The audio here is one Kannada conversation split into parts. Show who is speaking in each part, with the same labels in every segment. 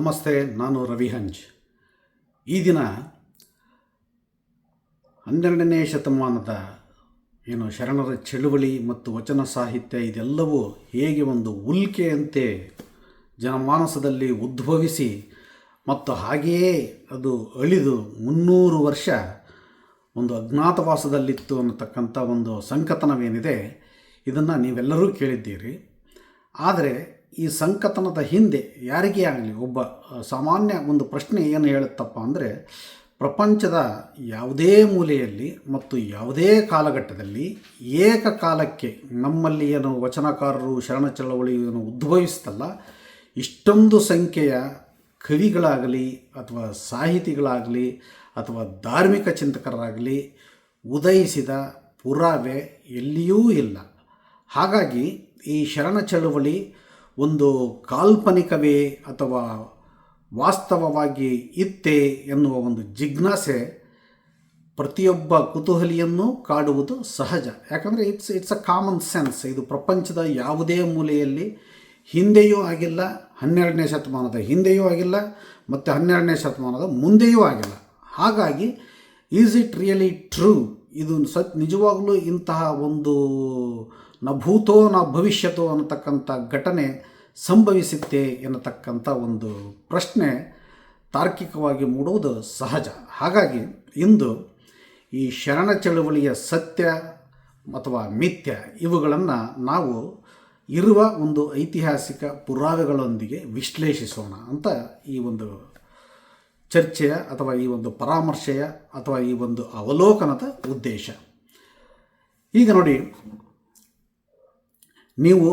Speaker 1: ನಮಸ್ತೆ, ನಾನು ರವಿಹಂಜ್. ಈ ದಿನ 12ನೇ ಶತಮಾನದ ಶರಣರ ಚಳುವಳಿ ಮತ್ತು ವಚನ ಸಾಹಿತ್ಯ ಇದೆಲ್ಲವೂ ಹೇಗೆ ಒಂದು ಉಲ್ಕೆಯಂತೆ ಜನಮಾನಸದಲ್ಲಿ ಉದ್ಭವಿಸಿ ಮತ್ತು ಹಾಗೆಯೇ ಅದು ಅಳಿದು 300 ವರ್ಷ ಒಂದು ಅಜ್ಞಾತವಾಸದಲ್ಲಿತ್ತು ಅನ್ನತಕ್ಕಂಥ ಒಂದು ಸಂಕಥನವೇನಿದೆ, ಇದನ್ನು ನೀವೆಲ್ಲರೂ ಕೇಳಿದ್ದೀರಿ. ಆದರೆ ಈ ಸಂಕಥನದ ಹಿಂದೆ ಯಾರಿಗೇ ಆಗಲಿ ಒಬ್ಬ ಸಾಮಾನ್ಯ ಒಂದು ಪ್ರಶ್ನೆ ಏನು ಹೇಳುತ್ತಪ್ಪ ಅಂದರೆ, ಪ್ರಪಂಚದ ಯಾವುದೇ ಮೂಲೆಯಲ್ಲಿ ಮತ್ತು ಯಾವುದೇ ಕಾಲಘಟ್ಟದಲ್ಲಿ ಏಕಕಾಲಕ್ಕೆ ನಮ್ಮಲ್ಲಿ ವಚನಕಾರರು ಶರಣ ಚಳವಳಿಯನ್ನು ಉದ್ಭವಿಸ್ತಲ್ಲ, ಇಷ್ಟೊಂದು ಸಂಖ್ಯೆಯ ಕವಿಗಳಾಗಲಿ ಅಥವಾ ಸಾಹಿತಿಗಳಾಗಲಿ ಅಥವಾ ಧಾರ್ಮಿಕ ಚಿಂತಕರಾಗಲಿ ಉದಯಿಸಿದ ಪುರಾವೆ ಎಲ್ಲಿಯೂ ಇಲ್ಲ. ಹಾಗಾಗಿ ಈ ಶರಣ ಚಳವಳಿ ಒಂದು ಕಾಲ್ಪನಿಕವೇ ಅಥವಾ ವಾಸ್ತವವಾಗಿ ಇತ್ತೇ ಎನ್ನುವ ಒಂದು ಜಿಜ್ಞಾಸೆ ಪ್ರತಿಯೊಬ್ಬ ಕುತೂಹಲಿಯನ್ನು ಕಾಡುವುದು ಸಹಜ. ಯಾಕಂದರೆ ಇಟ್ಸ್ ಅ ಕಾಮನ್ ಸೆನ್ಸ್. ಇದು ಪ್ರಪಂಚದ ಯಾವುದೇ ಮೂಲೆಯಲ್ಲಿ ಹಿಂದೆಯೂ ಆಗಿಲ್ಲ, 12ನೇ ಶತಮಾನದ ಹಿಂದೆಯೂ ಆಗಿಲ್ಲ ಮತ್ತು 12ನೇ ಶತಮಾನದ ಮುಂದೆಯೂ ಆಗಿಲ್ಲ. ಹಾಗಾಗಿ ಈಸ್ ಇಟ್ ರಿಯಲಿ ಟ್ರೂ? ಇದು ನಿಜವಾಗಲೂ ಇಂತಹ ಒಂದು ನ ಭೂತೋ ನ ಭವಿಷ್ಯತೋ ಅನ್ನತಕ್ಕಂಥ ಘಟನೆ ಸಂಭವಿಸುತ್ತೆ ಎನ್ನತಕ್ಕಂಥ ಒಂದು ಪ್ರಶ್ನೆ ತಾರ್ಕಿಕವಾಗಿ ಮೂಡುವುದು ಸಹಜ. ಹಾಗಾಗಿ ಇಂದು ಈ ಶರಣ ಚಳುವಳಿಯ ಸತ್ಯ ಅಥವಾ ಮಿಥ್ಯ ಇವುಗಳನ್ನು ನಾವು ಇರುವ ಒಂದು ಐತಿಹಾಸಿಕ ಪುರಾವೆಗಳೊಂದಿಗೆ ವಿಶ್ಲೇಷಿಸೋಣ ಅಂತ ಈ ಒಂದು ಚರ್ಚೆಯ ಅಥವಾ ಈ ಒಂದು ಪರಾಮರ್ಶೆಯ ಅಥವಾ ಈ ಒಂದು ಅವಲೋಕನದ ಉದ್ದೇಶ. ಈಗ ನೋಡಿ, ನೀವು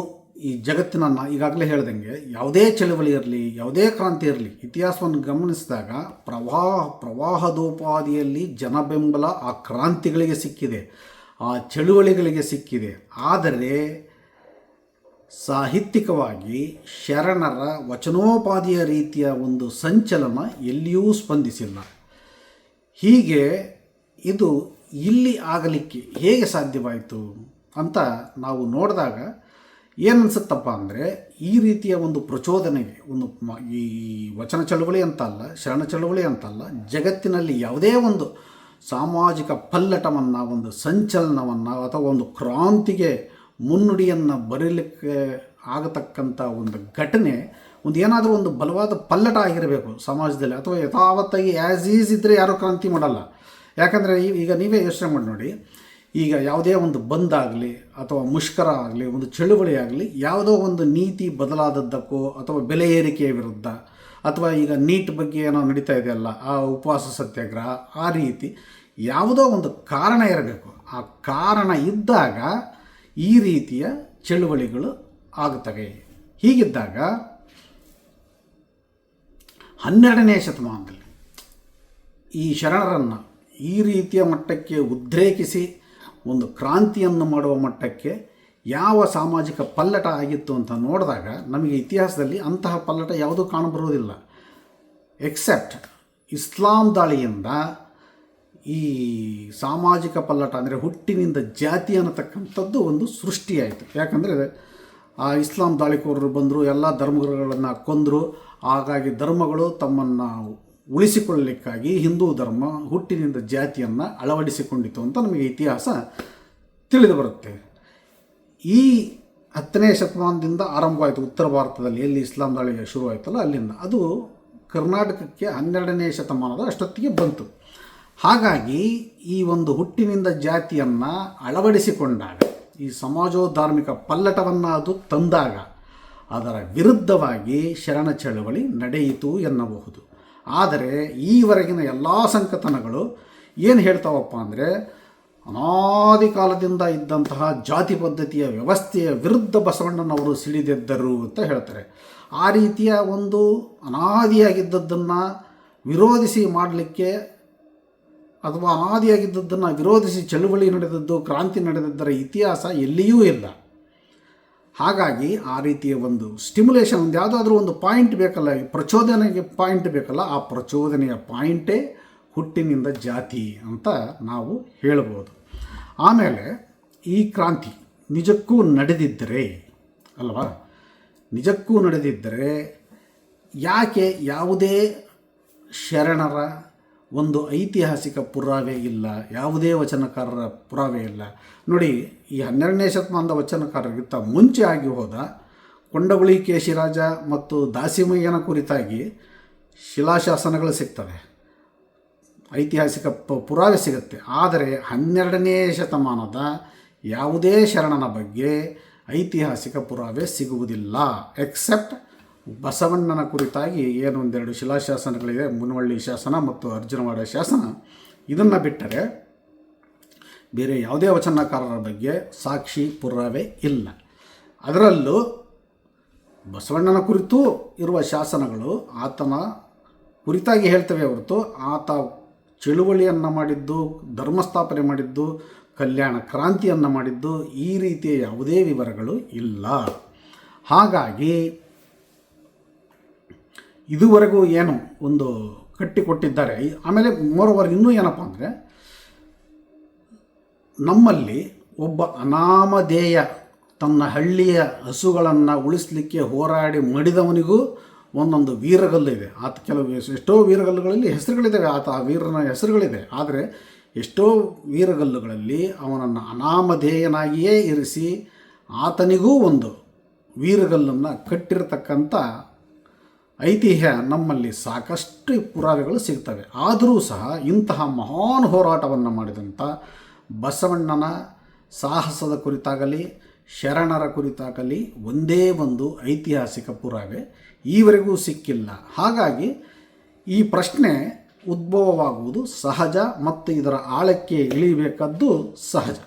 Speaker 1: ಈ ಜಗತ್ತಿನ ಈಗಾಗಲೇ ಹೇಳ್ದಂಗೆ ಯಾವುದೇ ಚಳುವಳಿ ಇರಲಿ, ಯಾವುದೇ ಕ್ರಾಂತಿ ಇರಲಿ, ಇತಿಹಾಸವನ್ನು ಗಮನಿಸಿದಾಗ ಪ್ರವಾಹದೋಪಾದಿಯಲ್ಲಿ ಜನಬೆಂಬಲ ಆ ಕ್ರಾಂತಿಗಳಿಗೆ ಸಿಕ್ಕಿದೆ, ಆ ಚಳುವಳಿಗಳಿಗೆ ಸಿಕ್ಕಿದೆ. ಆದರೆ ಸಾಹಿತ್ಯಿಕವಾಗಿ ಶರಣರ ವಚನೋಪಾದಿಯ ರೀತಿಯ ಒಂದು ಸಂಚಲನ ಎಲ್ಲಿಯೂ ಸ್ಪಂದಿಸಿಲ್ಲ. ಹೀಗೆ ಇದು ಇಲ್ಲಿ ಆಗಲಿಕ್ಕೆ ಹೇಗೆ ಸಾಧ್ಯವಾಯಿತು ಅಂತ ನಾವು ನೋಡಿದಾಗ ಏನನ್ಸುತ್ತಪ್ಪ ಅಂದರೆ, ಈ ರೀತಿಯ ಒಂದು ಪ್ರಚೋದನೆಗೆ ಈ ವಚನ ಚಳುವಳಿ ಅಂತಲ್ಲ, ಶರಣ ಚಳುವಳಿ ಅಂತಲ್ಲ, ಜಗತ್ತಿನಲ್ಲಿ ಯಾವುದೇ ಒಂದು ಸಾಮಾಜಿಕ ಪಲ್ಲಟವನ್ನು, ಒಂದು ಸಂಚಲನವನ್ನು ಅಥವಾ ಒಂದು ಕ್ರಾಂತಿಗೆ ಮುನ್ನುಡಿಯನ್ನು ಬರೀಲಿಕ್ಕೆ ಆಗತಕ್ಕಂಥ ಒಂದು ಘಟನೆ, ಏನಾದರೂ ಒಂದು ಬಲವಾದ ಪಲ್ಲಟ ಆಗಿರಬೇಕು ಸಮಾಜದಲ್ಲಿ. ಅಥವಾ ಯಥಾವತ್ತಾಗಿ ಆ್ಯಸ್ ಈಸ್ ಇದ್ದರೆ ಯಾರೂ ಕ್ರಾಂತಿ ಮಾಡಲ್ಲ. ಯಾಕಂದರೆ ಈಗ ನೀವೇ ಯೋಚನೆ ಮಾಡಿ ನೋಡಿ, ಈಗ ಯಾವುದೇ ಒಂದು ಬಂದಾಗಲಿ ಅಥವಾ ಮುಷ್ಕರ ಆಗಲಿ, ಒಂದು ಚಳುವಳಿ ಆಗಲಿ, ಯಾವುದೋ ಒಂದು ನೀತಿ ಬದಲಾದದ್ದಕ್ಕೋ ಅಥವಾ ಬೆಲೆ ಏರಿಕೆಯ ವಿರುದ್ಧ, ಅಥವಾ ಈಗ ನೀಟ್ ಬಗ್ಗೆ ಏನೋ ನಡೀತಾ ಇದೆಯಲ್ಲ, ಆ ಉಪವಾಸ ಸತ್ಯಾಗ್ರಹ, ಆ ರೀತಿ ಯಾವುದೋ ಒಂದು ಕಾರಣ ಇರಬೇಕು. ಆ ಕಾರಣ ಇದ್ದಾಗ ಈ ರೀತಿಯ ಚಳುವಳಿಗಳು ಆಗುತ್ತವೆ. ಹೀಗಿದ್ದಾಗ 12ನೇ ಶತಮಾನದಲ್ಲಿ ಈ ಶರಣರನ್ನು ಈ ರೀತಿಯ ಮಟ್ಟಕ್ಕೆ ಉದ್ರೇಕಿಸಿ ಒಂದು ಕ್ರಾಂತಿಯನ್ನು ಮಾಡುವ ಮಟ್ಟಕ್ಕೆ ಯಾವ ಸಾಮಾಜಿಕ ಪಲ್ಲಟ ಆಗಿತ್ತು ಅಂತ ನೋಡಿದಾಗ ನಮಗೆ ಇತಿಹಾಸದಲ್ಲಿ ಅಂತಹ ಪಲ್ಲಟ ಯಾವುದೂ ಕಾಣಬರುವುದಿಲ್ಲ. ಎಕ್ಸೆಪ್ಟ್ ಇಸ್ಲಾಂ ದಾಳಿಯಿಂದ ಈ ಸಾಮಾಜಿಕ ಪಲ್ಲಟ ಅಂದರೆ ಹುಟ್ಟಿನಿಂದ ಜಾತಿ ಅನ್ನತಕ್ಕಂಥದ್ದು ಒಂದು ಸೃಷ್ಟಿಯಾಯಿತು. ಯಾಕಂದರೆ ಆ ಇಸ್ಲಾಂ ದಾಳಿಕೋರರು ಬಂದರು, ಎಲ್ಲ ಧರ್ಮಗಳನ್ನು ಕೊಂದರು. ಹಾಗಾಗಿ ಧರ್ಮಗಳು ತಮ್ಮನ್ನು ಉಳಿಸಿಕೊಳ್ಳಲಿಕ್ಕಾಗಿ ಹಿಂದೂ ಧರ್ಮ ಹುಟ್ಟಿನಿಂದ ಜಾತಿಯನ್ನು ಅಳವಡಿಸಿಕೊಂಡಿತು ಅಂತ ನಮಗೆ ಇತಿಹಾಸ ತಿಳಿದು ಬರುತ್ತೆ. ಈ 10ನೇ ಶತಮಾನದಿಂದ ಆರಂಭವಾಯಿತು ಉತ್ತರ ಭಾರತದಲ್ಲಿ, ಎಲ್ಲಿ ಇಸ್ಲಾಂ ದಾಳಿ ಶುರುವಾಯಿತಲ್ಲ ಅಲ್ಲಿಂದ. ಅದು ಕರ್ನಾಟಕಕ್ಕೆ 12ನೇ ಶತಮಾನದ ಅಷ್ಟೊತ್ತಿಗೆ ಬಂತು. ಹಾಗಾಗಿ ಈ ಒಂದು ಹುಟ್ಟಿನಿಂದ ಜಾತಿಯನ್ನು ಅಳವಡಿಸಿಕೊಂಡಾಗ, ಈ ಸಮಾಜೋಧಾರ್ಮಿಕ ಪಲ್ಲಟವನ್ನು ಅದು ತಂದಾಗ, ಅದರ ವಿರುದ್ಧವಾಗಿ ಶರಣ ಚಳವಳಿ ನಡೆಯಿತು ಎನ್ನಬಹುದು. ಆದರೆ ಈವರೆಗಿನ ಎಲ್ಲ ಸಂಕಥನಗಳು ಏನು ಹೇಳ್ತಾವಪ್ಪ ಅಂದರೆ, ಅನಾದಿ ಕಾಲದಿಂದ ಇದ್ದಂತಹ ಜಾತಿ ಪದ್ಧತಿಯ ವ್ಯವಸ್ಥೆಯ ವಿರುದ್ಧ ಬಸವಣ್ಣನವರು ಸಿಡಿದೆದ್ದರು ಅಂತ ಹೇಳ್ತಾರೆ. ಆ ರೀತಿಯ ಒಂದು ಅನಾದಿಯಾಗಿದ್ದದ್ದನ್ನು ವಿರೋಧಿಸಿ ಮಾಡಲಿಕ್ಕೆ ಅಥವಾ ಅನಾದಿಯಾಗಿದ್ದದ್ದನ್ನು ವಿರೋಧಿಸಿ ಚಳುವಳಿ ನಡೆದದ್ದು, ಕ್ರಾಂತಿ ನಡೆದಿದ್ದರ ಇತಿಹಾಸ ಎಲ್ಲಿಯೂ ಇಲ್ಲ. ಹಾಗಾಗಿ ಆ ರೀತಿಯ ಒಂದು ಸ್ಟಿಮ್ಯುಲೇಷನ್, ಒಂದು ಯಾವುದಾದ್ರೂ ಒಂದು ಪಾಯಿಂಟ್ ಬೇಕಲ್ಲ, ಪ್ರಚೋದನೆಗೆ ಪಾಯಿಂಟ್ ಬೇಕಲ್ಲ, ಆ ಪ್ರಚೋದನೆಯ ಪಾಯಿಂಟೇ ಹುಟ್ಟಿನಿಂದ ಜಾತಿ ಅಂತ ನಾವು ಹೇಳ್ಬೋದು. ಆಮೇಲೆ ಈ ಕ್ರಾಂತಿ ನಿಜಕ್ಕೂ ನಡೆದಿದ್ದರೆ ಅಲ್ವಾ, ನಿಜಕ್ಕೂ ನಡೆದಿದ್ದರೆ ಯಾಕೆ ಯಾವುದೇ ಶರಣರ ಒಂದು ಐತಿಹಾಸಿಕ ಪುರಾವೆ ಇಲ್ಲ, ಯಾವುದೇ ವಚನಕಾರರ ಪುರಾವೆ ಇಲ್ಲ. ನೋಡಿ, ಈ 12ನೇ ಶತಮಾನದ ವಚನಕಾರರಿಗಿಂತ ಮುಂಚೆ ಆಗಿ ಹೋದ ಕೊಂಡಗುಳಿ ಕೇಶಿರಾಜ ಮತ್ತು ದಾಸಿಮಯ್ಯನ ಕುರಿತಾಗಿ ಶಿಲಾಶಾಸನಗಳು ಸಿಗ್ತವೆ, ಐತಿಹಾಸಿಕ ಪುರಾವೆ ಸಿಗುತ್ತೆ. ಆದರೆ 12ನೇ ಶತಮಾನದ ಯಾವುದೇ ಶರಣನ ಬಗ್ಗೆ ಐತಿಹಾಸಿಕ ಪುರಾವೆ ಸಿಗುವುದಿಲ್ಲ. ಎಕ್ಸೆಪ್ಟ್ ಬಸವಣ್ಣನ ಕುರಿತಾಗಿ ಏನು ಒಂದೆರಡು ಶಿಲಾಶಾಸನಗಳಿವೆ, ಮುನವಳ್ಳಿ ಶಾಸನ ಮತ್ತು ಅರ್ಜುನವಾಡ ಶಾಸನ. ಇದನ್ನು ಬಿಟ್ಟರೆ ಬೇರೆ ಯಾವುದೇ ವಚನಕಾರರ ಬಗ್ಗೆ ಸಾಕ್ಷಿ ಪುರಾವೆ ಇಲ್ಲ. ಅದರಲ್ಲೂ ಬಸವಣ್ಣನ ಕುರಿತು ಇರುವ ಶಾಸನಗಳು ಆತನ ಕುರಿತಾಗಿ ಹೇಳ್ತವೆ ಹೊರತು ಆತ ಚಳುವಳಿಯನ್ನು ಮಾಡಿದ್ದು, ಧರ್ಮಸ್ಥಾಪನೆ ಮಾಡಿದ್ದು, ಕಲ್ಯಾಣ ಕ್ರಾಂತಿಯನ್ನು ಮಾಡಿದ್ದು, ಈ ರೀತಿಯ ಯಾವುದೇ ವಿವರಗಳು ಇಲ್ಲ. ಹಾಗಾಗಿ ಇದುವರೆಗೂ ಏನು ಒಂದು ಕಟ್ಟಿಕೊಟ್ಟಿದ್ದಾರೆ. ಆಮೇಲೆ ಮೋರೋವರ್ ಇನ್ನೂ ಏನಪ್ಪ ಅಂದರೆ, ನಮ್ಮಲ್ಲಿ ಒಬ್ಬ ಅನಾಮಧೇಯ ತನ್ನ ಹಳ್ಳಿಯ ಹಸುಗಳನ್ನು ಉಳಿಸಲಿಕ್ಕೆ ಹೋರಾಡಿ ಮಡಿದವನಿಗೂ ಒಂದೊಂದು ವೀರಗಲ್ಲು ಇದೆ. ಆತ ಎಷ್ಟೋ ವೀರಗಲ್ಲುಗಳಲ್ಲಿ ಹೆಸರುಗಳಿದ್ದಾವೆ, ಆತ ಆ ವೀರನ ಹೆಸರುಗಳಿದೆ. ಆದರೆ ಎಷ್ಟೋ ವೀರಗಲ್ಲುಗಳಲ್ಲಿ ಅವನನ್ನು ಅನಾಮಧೇಯನಾಗಿಯೇ ಇರಿಸಿ ಆತನಿಗೂ ಒಂದು ವೀರಗಲ್ಲನ್ನು ಕಟ್ಟಿರತಕ್ಕಂಥ ಐತಿಹ್ಯ ನಮ್ಮಲ್ಲಿ ಸಾಕಷ್ಟು ಪುರಾವೆಗಳು ಸಿಗ್ತವೆ. ಆದರೂ ಸಹ ಇಂತಹ ಮಹಾನ್ ಹೋರಾಟವನ್ನು ಮಾಡಿದಂಥ ಬಸವಣ್ಣನ ಸಾಹಸದ ಕುರಿತಾಗಲಿ ಶರಣರ ಕುರಿತಾಗಲಿ ಒಂದೇ ಒಂದು ಐತಿಹಾಸಿಕ ಪುರಾವೆ ಈವರೆಗೂ ಸಿಕ್ಕಿಲ್ಲ. ಹಾಗಾಗಿ ಈ ಪ್ರಶ್ನೆ ಉದ್ಭವವಾಗುವುದು ಸಹಜ ಮತ್ತು ಇದರ ಆಳಕ್ಕೆ ಇಳಿಬೇಕಾದ್ದು ಸಹಜ.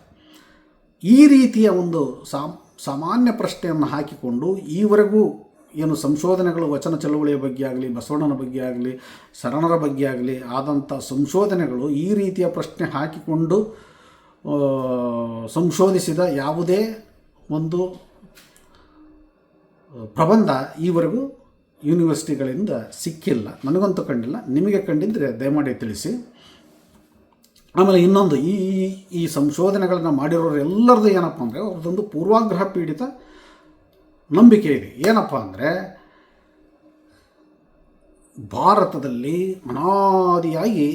Speaker 1: ಈ ರೀತಿಯ ಒಂದು ಸಾಮಾನ್ಯ ಪ್ರಶ್ನೆಯನ್ನು ಹಾಕಿಕೊಂಡು ಈವರೆಗೂ ಏನು ಸಂಶೋಧನೆಗಳು ವಚನ ಚಳುವಳಿಯ ಬಗ್ಗೆ ಆಗಲಿ, ಬಸವಣ್ಣನ ಬಗ್ಗೆ ಆಗಲಿ, ಶರಣರ ಬಗ್ಗೆ ಆಗಲಿ ಆದಂಥ ಸಂಶೋಧನೆಗಳು ಈ ರೀತಿಯ ಪ್ರಶ್ನೆ ಹಾಕಿಕೊಂಡು ಸಂಶೋಧಿಸಿದ ಯಾವುದೇ ಒಂದು ಪ್ರಬಂಧ ಈವರೆಗೂ ಯೂನಿವರ್ಸಿಟಿಗಳಿಂದ ಸಿಕ್ಕಿಲ್ಲ. ನನಗಂತೂ ಕಂಡಿಲ್ಲ. ನಿಮಗೆ ಕಂಡಿದ್ದರೆ ದಯಮಾಡಿ ತಿಳಿಸಿ. ಆಮೇಲೆ ಇನ್ನೊಂದು, ಈ ಸಂಶೋಧನೆಗಳನ್ನು ಮಾಡಿರೋರು ಎಲ್ಲರದ್ದು ಏನಪ್ಪ ಅಂದರೆ ಅವ್ರದ್ದೊಂದು ಪೂರ್ವಾಗ್ರಹ ಪೀಡಿತ ನಂಬಿಕೆ ಇದೆ. ಏನಪ್ಪ ಅಂದರೆ, ಭಾರತದಲ್ಲಿ ಅನಾದಿಯಾಗಿ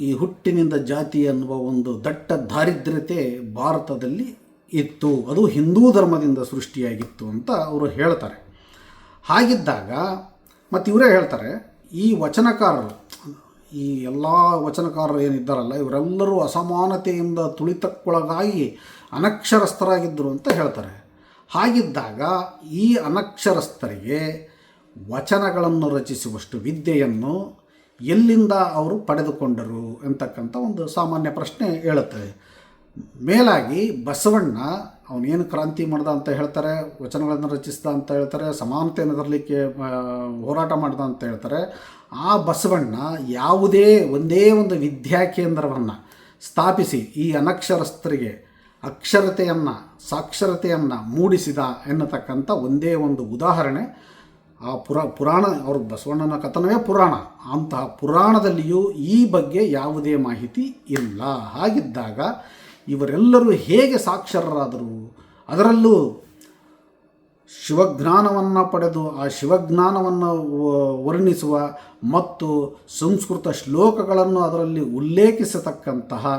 Speaker 1: ಈ ಹುಟ್ಟಿನಿಂದ ಜಾತಿ ಅನ್ನುವ ಒಂದು ದಟ್ಟ ದಾರಿದ್ರ್ಯತೆ ಭಾರತದಲ್ಲಿ ಇತ್ತು, ಅದು ಹಿಂದೂ ಧರ್ಮದಿಂದ ಸೃಷ್ಟಿಯಾಗಿತ್ತು ಅಂತ ಅವರು ಹೇಳ್ತಾರೆ. ಹಾಗಿದ್ದಾಗ ಮತ್ತು ಇವರೇ ಹೇಳ್ತಾರೆ, ಈ ವಚನಕಾರರು, ಈ ಎಲ್ಲ ವಚನಕಾರರು ಏನಿದ್ದಾರಲ್ಲ ಇವರೆಲ್ಲರೂ ಅಸಮಾನತೆಯಿಂದ ತುಳಿತಕ್ಕೊಳಗಾಗಿ ಅನಕ್ಷರಸ್ಥರಾಗಿದ್ದರು ಅಂತ ಹೇಳ್ತಾರೆ. ಹಾಗಿದ್ದಾಗ ಈ ಅನಕ್ಷರಸ್ಥರಿಗೆ ವಚನಗಳನ್ನು ರಚಿಸುವಷ್ಟು ವಿದ್ಯೆಯನ್ನು ಎಲ್ಲಿಂದ ಅವರು ಪಡೆದುಕೊಂಡರು ಅಂತಕ್ಕಂಥ ಒಂದು ಸಾಮಾನ್ಯ ಪ್ರಶ್ನೆ ಹೇಳುತ್ತದೆ. ಮೇಲಾಗಿ ಬಸವಣ್ಣ ಅವನೇನು ಕ್ರಾಂತಿ ಮಾಡ್ದ ಅಂತ ಹೇಳ್ತಾರೆ, ವಚನಗಳನ್ನು ರಚಿಸ್ದ ಅಂತ ಹೇಳ್ತಾರೆ, ಸಮಾನತೆಯನ್ನು ತರಲಿಕ್ಕೆ ಹೋರಾಟ ಮಾಡ್ದ ಅಂತ ಹೇಳ್ತಾರೆ. ಆ ಬಸವಣ್ಣ ಒಂದೇ ಒಂದು ವಿದ್ಯಾಕೇಂದ್ರವನ್ನು ಸ್ಥಾಪಿಸಿ ಈ ಅನಕ್ಷರಸ್ಥರಿಗೆ ಅಕ್ಷರತೆಯನ್ನು ಸಾಕ್ಷರತೆಯನ್ನು ಮೂಡಿಸಿದ ಎನ್ನತಕ್ಕಂಥ ಒಂದೇ ಒಂದು ಉದಾಹರಣೆ ಆ ಪುರಾಣ, ಅವರು ಬಸವಣ್ಣನ ಕಥನವೇ ಪುರಾಣ, ಅಂತಹ ಪುರಾಣದಲ್ಲಿಯೂ ಈ ಬಗ್ಗೆ ಯಾವುದೇ ಮಾಹಿತಿ ಇಲ್ಲ. ಹಾಗಿದ್ದಾಗ ಇವರೆಲ್ಲರೂ ಹೇಗೆ ಸಾಕ್ಷರರಾದರು? ಅದರಲ್ಲೂ ಶಿವಜ್ಞಾನವನ್ನು ಪಡೆದು ಆ ಶಿವಜ್ಞಾನವನ್ನು ವರ್ಣಿಸುವ ಮತ್ತು ಸಂಸ್ಕೃತ ಶ್ಲೋಕಗಳನ್ನು ಅದರಲ್ಲಿ ಉಲ್ಲೇಖಿಸತಕ್ಕಂತಹ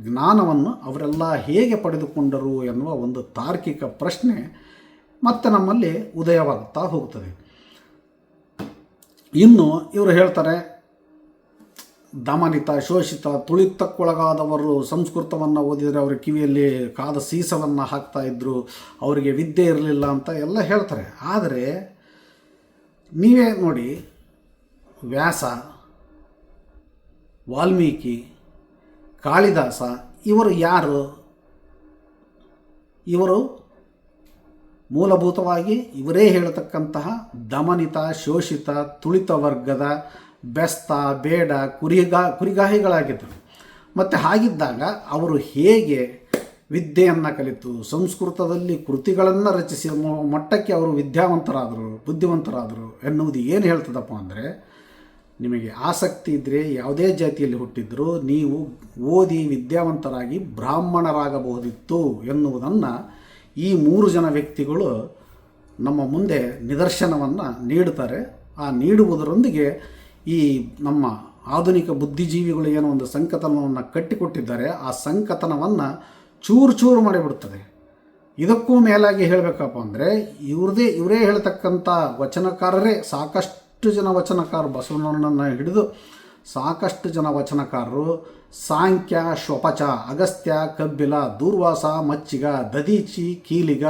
Speaker 1: ಜ್ಞಾನವನ್ನು ಅವರೆಲ್ಲ ಹೇಗೆ ಪಡೆದುಕೊಂಡರು ಎನ್ನುವ ಒಂದು ತಾರ್ಕಿಕ ಪ್ರಶ್ನೆ ಮತ್ತೆ ನಮ್ಮಲ್ಲಿ ಉದಯವಾಗುತ್ತಾ ಹೋಗ್ತದೆ. ಇನ್ನು ಇವರು ಹೇಳ್ತಾರೆ, ದಮನಿತ, ಶೋಷಿತ, ತುಳಿತಕ್ಕೊಳಗಾದವರು ಸಂಸ್ಕೃತವನ್ನು ಓದಿದರೆ ಅವರ ಕಿವಿಯಲ್ಲಿ ಕಾದ ಸೀಸವನ್ನು ಹಾಕ್ತಾಯಿದ್ರು, ಅವರಿಗೆ ವಿದ್ಯೆ ಇರಲಿಲ್ಲ ಅಂತ ಎಲ್ಲ ಹೇಳ್ತಾರೆ. ಆದರೆ ನೀವೇ ನೋಡಿ, ವ್ಯಾಸ, ವಾಲ್ಮೀಕಿ, ಕಾಳಿದಾಸ ಇವರು ಯಾರು? ಇವರು ಮೂಲಭೂತವಾಗಿ ಇವರೇ ಹೇಳತಕ್ಕಂತಹ ದಮನಿತ, ಶೋಷಿತ, ತುಳಿತ ವರ್ಗದ ಬೆಸ್ತ, ಬೇಡ, ಕುರಿಗಾಹಿಗಳಾಗಿದ್ದರು. ಮತ್ತು ಹಾಗಿದ್ದಾಗ ಅವರು ಹೇಗೆ ವಿದ್ಯೆಯನ್ನು ಕಲಿತು ಸಂಸ್ಕೃತದಲ್ಲಿ ಕೃತಿಗಳನ್ನು ರಚಿಸಿ ಮಟ್ಟಕ್ಕೆ ಅವರು ವಿದ್ಯಾವಂತರಾದರು, ಬುದ್ಧಿವಂತರಾದರು ಎನ್ನುವುದು ಏನು ಹೇಳ್ತದಪ್ಪ ಅಂದರೆ, ನಿಮಗೆ ಆಸಕ್ತಿ ಇದ್ದರೆ ಯಾವುದೇ ಜಾತಿಯಲ್ಲಿ ಹುಟ್ಟಿದ್ದರೂ ನೀವು ಓದಿ ವಿದ್ಯಾವಂತರಾಗಿ ಬ್ರಾಹ್ಮಣರಾಗಬಹುದಿತ್ತು ಎನ್ನುವುದನ್ನು ಈ 3 ಜನ ವ್ಯಕ್ತಿಗಳು ನಮ್ಮ ಮುಂದೆ ನಿದರ್ಶನವನ್ನು ನೀಡುತ್ತಾರೆ. ಆ ನೀಡುವುದರೊಂದಿಗೆ ಈ ನಮ್ಮ ಆಧುನಿಕ ಬುದ್ಧಿಜೀವಿಗಳು ಏನೋ ಒಂದು ಸಂಕಥನವನ್ನು ಕಟ್ಟಿಕೊಟ್ಟಿದ್ದಾರೆ, ಆ ಸಂಕಥನವನ್ನು ಚೂರು ಚೂರು ಮಾಡಿಬಿಡ್ತದೆ. ಇದಕ್ಕೂ ಮೇಲಾಗಿ ಹೇಳಬೇಕಪ್ಪ ಅಂದರೆ ಇವರೇ ಹೇಳ್ತಕ್ಕಂಥ ವಚನಕಾರರೇ ಸಾಕಷ್ಟು ಜನ ವಚನಕಾರರು, ಬಸವಣ್ಣನನ್ನು ಹಿಡಿದು ಸಾಕಷ್ಟು ಜನ ವಚನಕಾರರು ಸಾಂಖ್ಯ, ಶ್ವಪಚ, ಅಗಸ್ತ್ಯ, ಕಬ್ಬಿಲ, ದೂರ್ವಾಸ, ಮಚ್ಚಿಗ, ದದೀಚಿ, ಕೀಲಿಗ,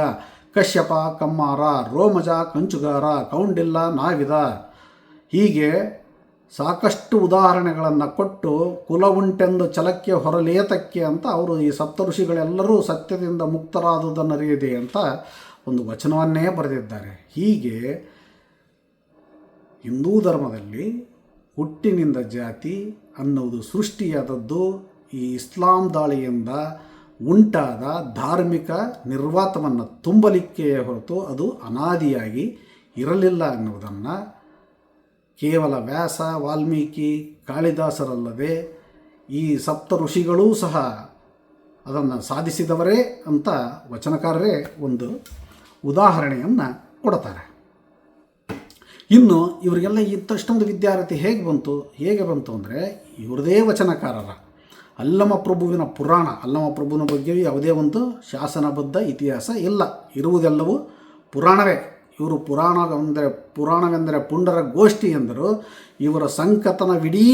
Speaker 1: ಕಶ್ಯಪ, ಕಮ್ಮಾರ, ರೋಮಜ, ಕಂಚುಗಾರ, ಕೌಂಡಿಲ್ಲ, ನಾವಿದ ಹೀಗೆ ಸಾಕಷ್ಟು ಉದಾಹರಣೆಗಳನ್ನು ಕೊಟ್ಟು ಕುಲ ಉಂಟೆಂದು ಛಲಕ್ಕೆ ಹೊರಲೇತಕ್ಕೆ ಅಂತ ಅವರು ಈ ಸಪ್ತ ಋಷಿಗಳೆಲ್ಲರೂ ಸತ್ಯದಿಂದ ಮುಕ್ತರಾದುದನ್ನರಿಯದೆ ಅಂತ ಒಂದು ವಚನವನ್ನೇ ಬರೆದಿದ್ದಾರೆ. ಹೀಗೆ ಹಿಂದೂ ಧರ್ಮದಲ್ಲಿ ಹುಟ್ಟಿನಿಂದ ಜಾತಿ ಅನ್ನುವುದು ಸೃಷ್ಟಿಯಾದದ್ದು ಈ ಇಸ್ಲಾಂ ದಾಳಿಯಿಂದ ಉಂಟಾದ ಧಾರ್ಮಿಕ ನಿರ್ವಾತವನ್ನು ತುಂಬಲಿಕ್ಕೆಯೇ ಹೊರತು ಅದು ಅನಾದಿಯಾಗಿ ಇರಲಿಲ್ಲ ಎನ್ನುವುದನ್ನು ಕೇವಲ ವ್ಯಾಸ, ವಾಲ್ಮೀಕಿ, ಕಾಳಿದಾಸರಲ್ಲದೆ ಈ ಸಪ್ತ ಋಷಿಗಳೂ ಸಹ ಅದನ್ನು ಸಾಧಿಸಿದವರೇ ಅಂತ ವಚನಕಾರರೇ ಒಂದು ಉದಾಹರಣೆಯನ್ನು ಕೊಡ್ತಾರೆ. ಇನ್ನು ಇವರಿಗೆಲ್ಲ ಇಂಥಷ್ಟೊಂದು ವಿದ್ಯಾರ್ಥಿ ಹೇಗೆ ಬಂತು ಅಂದರೆ ಇವರದೇ ವಚನಕಾರರ ಅಲ್ಲಮ ಪ್ರಭುವಿನ ಪುರಾಣ, ಅಲ್ಲಮ ಪ್ರಭುವಿನ ಬಗ್ಗೆ ಯಾವುದೇ ಒಂದು ಶಾಸನಬದ್ಧ ಇತಿಹಾಸ ಇಲ್ಲ, ಇರುವುದೆಲ್ಲವೂ ಪುರಾಣವೇ. ಇವರು ಪುರಾಣವೆಂದರೆ ಪುಂಡರ ಗೋಷ್ಠಿ ಎಂದರು. ಇವರ ಸಂಕಥನವಿಡೀ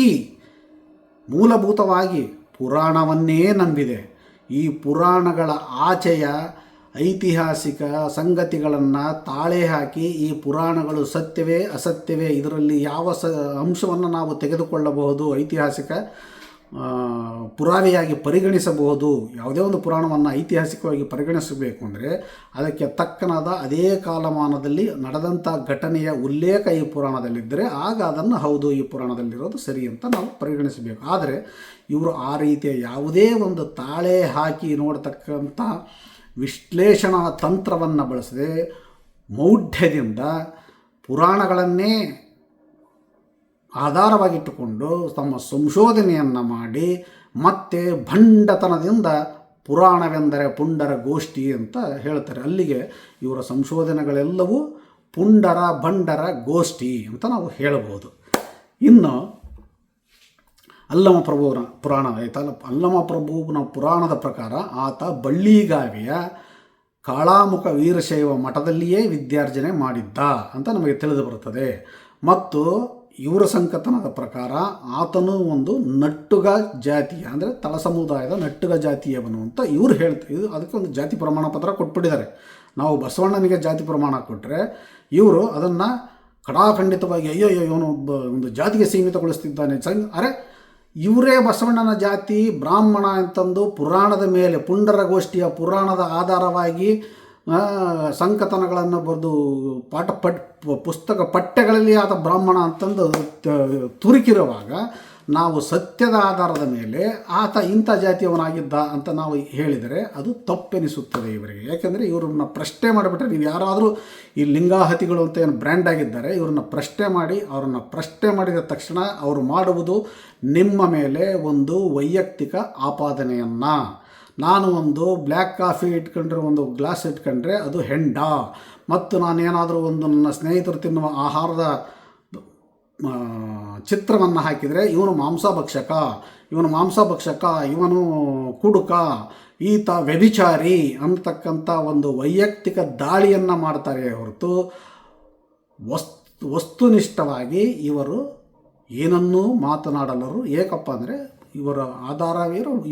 Speaker 1: ಮೂಲಭೂತವಾಗಿ ಪುರಾಣವನ್ನೇ ನಂಬಿದೆ. ಈ ಪುರಾಣಗಳ ಆಚೆಯ ಐತಿಹಾಸಿಕ ಸಂಗತಿಗಳನ್ನು ತಾಳೆ ಹಾಕಿ ಈ ಪುರಾಣಗಳು ಸತ್ಯವೇ ಅಸತ್ಯವೇ, ಇದರಲ್ಲಿ ಯಾವ ಅಂಶವನ್ನು ನಾವು ತೆಗೆದುಕೊಳ್ಳಬಹುದು, ಐತಿಹಾಸಿಕ ಪುರಾವೆಯಾಗಿ ಪರಿಗಣಿಸಬಹುದು. ಯಾವುದೇ ಒಂದು ಪುರಾಣವನ್ನು ಐತಿಹಾಸಿಕವಾಗಿ ಪರಿಗಣಿಸಬೇಕು ಅಂದರೆ ಅದಕ್ಕೆ ತಕ್ಕನಾದ ಅದೇ ಕಾಲಮಾನದಲ್ಲಿ ನಡೆದಂಥ ಘಟನೆಯ ಉಲ್ಲೇಖ ಈ ಪುರಾಣದಲ್ಲಿದ್ದರೆ ಆಗ ಅದನ್ನು ಹೌದು ಈ ಪುರಾಣದಲ್ಲಿರೋದು ಸರಿ ಅಂತ ನಾವು ಪರಿಗಣಿಸಬೇಕು. ಆದರೆ ಇವರು ಆ ರೀತಿಯ ಯಾವುದೇ ಒಂದು ತಾಳೆ ಹಾಕಿ ನೋಡ್ತಕ್ಕಂಥ ವಿಶ್ಲೇಷಣಾ ತಂತ್ರವನ್ನು ಬಳಸದೆ ಮೌಢ್ಯದಿಂದ ಪುರಾಣಗಳನ್ನೇ ಆಧಾರವಾಗಿಟ್ಟುಕೊಂಡು ತಮ್ಮ ಸಂಶೋಧನೆಯನ್ನು ಮಾಡಿ ಮತ್ತೆ ಭಂಡತನದಿಂದ ಪುರಾಣವೆಂದರೆ ಪುಂಡರ ಗೋಷ್ಠಿ ಅಂತ ಹೇಳ್ತಾರೆ. ಅಲ್ಲಿಗೆ ಇವರ ಸಂಶೋಧನೆಗಳೆಲ್ಲವೂ ಪುಂಡರ ಭಂಡರ ಗೋಷ್ಠಿ ಅಂತ ನಾವು ಹೇಳಬಹುದು. ಇನ್ನು ಅಲ್ಲಮ ಪ್ರಭುವನ ಪುರಾಣ ಆಯ್ತಲ್ಲ, ಅಲ್ಲಮ ಪ್ರಭುವನ ಪುರಾಣದ ಪ್ರಕಾರ ಆತ ಬಳ್ಳಿಗಾವಿಯ ಕಾಳಾಮುಖ ವೀರಶೈವ ಮಠದಲ್ಲಿಯೇ ವಿದ್ಯಾರ್ಜನೆ ಮಾಡಿದ್ದ ಅಂತ ನಮಗೆ ತಿಳಿದು ಬರುತ್ತದೆ. ಮತ್ತು ಇವರ ಸಂಕಥನದ ಪ್ರಕಾರ ಆತನು ಒಂದು ನಟ್ಟುಗ ಜಾತಿಯ ಅಂದರೆ ತಳ ಸಮುದಾಯದ ನಟ್ಟುಗ ಜಾತಿಯವನು ಅಂತ ಇವರು ಹೇಳ್ತಾರೆ. ಅದಕ್ಕೆ ಒಂದು ಜಾತಿ ಪ್ರಮಾಣ ಪತ್ರ ಕೊಟ್ಬಿಟ್ಟಿದ್ದಾರೆ. ನಾವು ಬಸವಣ್ಣನಿಗೆ ಜಾತಿ ಪ್ರಮಾಣ ಕೊಟ್ಟರೆ ಇವರು ಅದನ್ನು ಖಡಾಖಂಡಿತವಾಗಿ ಅಯ್ಯೋ ಇವನು ಒಂದು ಜಾತಿಗೆ ಸೀಮಿತಗೊಳಿಸ್ತಿದ್ದಾನೆ. ಅರೆ ಇವರೇ ಬಸವಣ್ಣನ ಜಾತಿ ಬ್ರಾಹ್ಮಣ ಅಂತಂದು ಪುರಾಣದ ಮೇಲೆ ಪುಂಡರ ಗೋಷ್ಠಿಯ ಪುರಾಣದ ಆಧಾರವಾಗಿ ಸಂಕಥನಗಳನ್ನು ಬರೆದು ಪುಸ್ತಕ ಪಠ್ಯಗಳಲ್ಲಿ ಆತ ಬ್ರಾಹ್ಮಣ ಅಂತಂದು ತುರುಕಿರುವಾಗ ನಾವು ಸತ್ಯದ ಆಧಾರದ ಮೇಲೆ ಆತ ಇಂಥ ಜಾತಿಯವನಾಗಿದ್ದ ಅಂತ ನಾವು ಹೇಳಿದರೆ ಅದು ತಪ್ಪೆನಿಸುತ್ತದೆ ಇವರಿಗೆ. ಯಾಕೆಂದರೆ ಇವ್ರನ್ನ ಪ್ರಶ್ನೆ ಮಾಡಿಬಿಟ್ರೆ, ನೀವು ಯಾರಾದರೂ ಈ ಲಿಂಗಾಹತಿಗಳು ಅಂತ ಏನು ಬ್ರ್ಯಾಂಡ್ ಆಗಿದ್ದಾರೆ ಇವ್ರನ್ನ ಪ್ರಶ್ನೆ ಮಾಡಿ, ಅವರನ್ನು ಪ್ರಶ್ನೆ ಮಾಡಿದ ತಕ್ಷಣ ಅವರು ಮಾಡುವುದು ನಿಮ್ಮ ಮೇಲೆ ಒಂದು ವೈಯಕ್ತಿಕ ಆಪಾದನೆಯನ್ನು. ನಾನು ಒಂದು ಬ್ಲ್ಯಾಕ್ ಕಾಫಿ ಇಟ್ಕೊಂಡ್ರೆ, ಒಂದು ಗ್ಲಾಸ್ ಇಟ್ಕೊಂಡ್ರೆ ಅದು ಹೆಂಡ, ಮತ್ತು ನಾನೇನಾದರೂ ಒಂದು ನನ್ನ ಸ್ನೇಹಿತರು ತಿನ್ನುವ ಆಹಾರದ ಚಿತ್ರವನ್ನು ಹಾಕಿದರೆ ಇವನು ಮಾಂಸಭಕ್ಷಕ, ಇವನು ಕುಡುಕ, ಈತ ವ್ಯಭಿಚಾರಿ ಅಂತಕ್ಕಂಥ ಒಂದು ವೈಯಕ್ತಿಕ ದಾಳಿಯನ್ನು ಮಾಡ್ತಾರೆ ಹೊರತು ವಸ್ತುನಿಷ್ಠವಾಗಿ ಇವರು ಏನನ್ನೂ ಮಾತನಾಡಲರು. ಏಕಪ್ಪ ಅಂದರೆ ಇವರ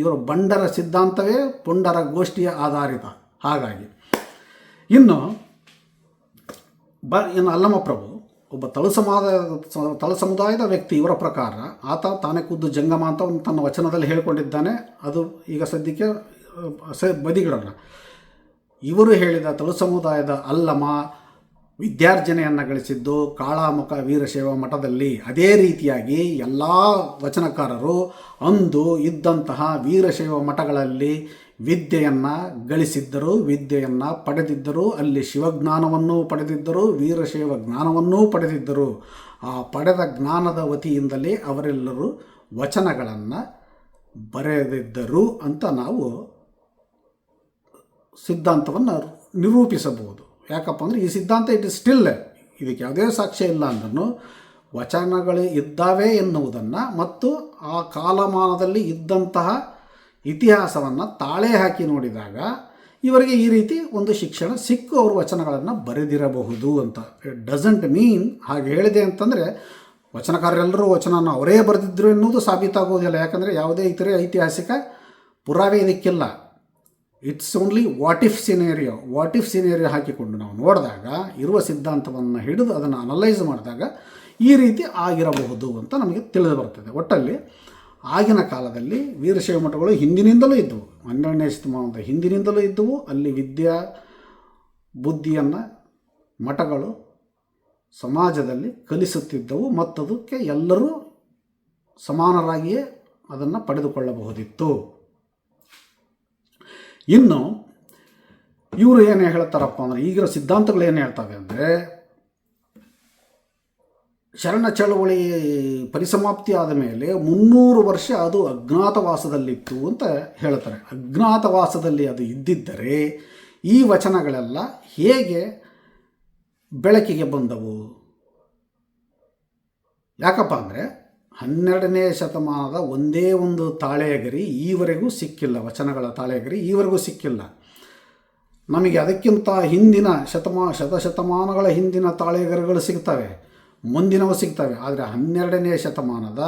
Speaker 1: ಇವರ ಬಂಡರ ಸಿದ್ಧಾಂತವೇ ಪುಂಡರ ಗೋಷ್ಠಿಯ ಆಧಾರಿತ. ಹಾಗಾಗಿ ಇನ್ನು ಅಲ್ಲಮ ಪ್ರಭು ಒಬ್ಬ ತಳ ಸಮುದಾಯದ ವ್ಯಕ್ತಿ. ಇವರ ಪ್ರಕಾರ ಆತ ತಾನೇ ಖುದ್ದು ಜಂಗಮ ಅಂತ ಒಂದು ತನ್ನ ವಚನದಲ್ಲಿ ಹೇಳಿಕೊಂಡಿದ್ದಾನೆ. ಅದು ಈಗ ಸದ್ಯಕ್ಕೆ ಬದಿಗಿಡೋಣ. ಇವರು ಹೇಳಿದ ತಳು ಸಮುದಾಯದ ಅಲ್ಲಮ ವಿದ್ಯಾರ್ಜನೆಯನ್ನು ಗಳಿಸಿದ್ದು ಕಾಳಾಮುಖ ವೀರಶೈವ ಮಠದಲ್ಲಿ. ಅದೇ ರೀತಿಯಾಗಿ ಎಲ್ಲ ವಚನಕಾರರು ಅಂದು ಇದ್ದಂತಹ ವೀರಶೈವ ಮಠಗಳಲ್ಲಿ ವಿದ್ಯೆಯನ್ನು ಗಳಿಸಿದ್ದರು, ವಿದ್ಯೆಯನ್ನು ಪಡೆದಿದ್ದರು. ಅಲ್ಲಿ ಶಿವಜ್ಞಾನವನ್ನೂ ಪಡೆದಿದ್ದರು, ವೀರಶೈವ ಜ್ಞಾನವನ್ನೂ ಪಡೆದಿದ್ದರು. ಆ ಪಡೆದ ಜ್ಞಾನದ ವತಿಯಿಂದಲೇ ಅವರೆಲ್ಲರೂ ವಚನಗಳನ್ನು ಬರೆದಿದ್ದರು ಅಂತ ನಾವು ಸಿದ್ಧಾಂತವನ್ನು ನಿರೂಪಿಸಬಹುದು. ಯಾಕಪ್ಪ ಅಂದರೆ ಈ ಸಿದ್ಧಾಂತ ಇಟ್ ಇಸ್ ಸ್ಟಿಲ್ ಇದಕ್ಕೆ ಯಾವುದೇ ಸಾಕ್ಷ್ಯ ಇಲ್ಲ ಅಂದ್ರೂ ವಚನಗಳು ಇದ್ದಾವೆ ಎನ್ನುವುದನ್ನು ಮತ್ತು ಆ ಕಾಲಮಾನದಲ್ಲಿ ಇದ್ದಂತಹ ಇತಿಹಾಸವನ್ನು ತಾಳೆ ಹಾಕಿ ನೋಡಿದಾಗ ಇವರಿಗೆ ಈ ರೀತಿ ಒಂದು ಶಿಕ್ಷಣ ಸಿಕ್ಕು ಅವರು ವಚನಗಳನ್ನು ಬರೆದಿರಬಹುದು ಅಂತ. ಇಟ್ ಡಸಂಟ್ ಮೀನ್ ಹಾಗೆ ಹೇಳಿದೆ ಅಂತಂದರೆ ವಚನಕಾರರೆಲ್ಲರೂ ವಚನನ ಅವರೇ ಬರೆದಿದ್ದರು ಎನ್ನುವುದು ಸಾಬೀತಾಗುವುದಿಲ್ಲ. ಯಾಕಂದರೆ ಯಾವುದೇ ಇತರೆ ಐತಿಹಾಸಿಕ ಪುರಾವೆ ಇದಕ್ಕಿಲ್ಲ. It's only what if scenario ಹಾಕಿಕೊಂಡು ನಾವು ನೋಡಿದಾಗ ಇರುವ ಸಿದ್ಧಾಂತವನ್ನು ಹಿಡಿದು ಅದನ್ನು ಅನಲೈಸ್ ಮಾಡಿದಾಗ ಈ ರೀತಿ ಆಗಿರಬಹುದು ಅಂತ ನಮಗೆ ತಿಳಿದು ಬರ್ತದೆ. ಒಟ್ಟಲ್ಲಿ ಆಗಿನ ಕಾಲದಲ್ಲಿ ವೀರಶೈವ ಮಠಗಳು ಹಿಂದಿನಿಂದಲೂ ಇದ್ದವು, 12ನೇ ಶತಮಾನದ ಹಿಂದಿನಿಂದಲೂ ಇದ್ದವು. ಅಲ್ಲಿ ವಿದ್ಯಾ ಬುದ್ಧಿಯನ್ನು ಮಠಗಳು ಸಮಾಜದಲ್ಲಿ ಕಲಿಸುತ್ತಿದ್ದವು ಮತ್ತು ಅದಕ್ಕೆ ಎಲ್ಲರೂ ಸಮಾನರಾಗಿಯೇ ಅದನ್ನು ಪಡೆದುಕೊಳ್ಳಬಹುದಿತ್ತು. ಇನ್ನು ಇವರು ಏನು ಹೇಳ್ತಾರಪ್ಪ ಅಂದರೆ, ಈಗಿನ ಸಿದ್ಧಾಂತಗಳು ಏನು ಹೇಳ್ತವೆ ಅಂದರೆ, ಶರಣ ಚಳವಳಿ ಪರಿಸಮಾಪ್ತಿ ಆದ ಮೇಲೆ 300 ವರ್ಷ ಅದು ಅಜ್ಞಾತವಾಸದಲ್ಲಿತ್ತು ಅಂತ ಹೇಳ್ತಾರೆ. ಅಜ್ಞಾತವಾಸದಲ್ಲಿ ಅದು ಇದ್ದಿದ್ದರೆ ಈ ವಚನಗಳೆಲ್ಲ ಹೇಗೆ ಬೆಳಕಿಗೆ ಬಂದವು? ಯಾಕಪ್ಪ ಅಂದರೆ 12ನೇ ಶತಮಾನದ ಒಂದೇ ಒಂದು ತಾಳೆಗರಿ ಈವರೆಗೂ ಸಿಕ್ಕಿಲ್ಲ. ವಚನಗಳ ತಾಳೆಗರಿ ಈವರೆಗೂ ಸಿಕ್ಕಿಲ್ಲ. ನಮಗೆ ಅದಕ್ಕಿಂತ ಹಿಂದಿನ ಶತಶತಮಾನಗಳ ಹಿಂದಿನ ತಾಳೆಗರಿಗಳು ಸಿಗ್ತವೆ, ಮುಂದಿನವು ಸಿಗ್ತವೆ. ಆದರೆ 12ನೇ ಶತಮಾನದ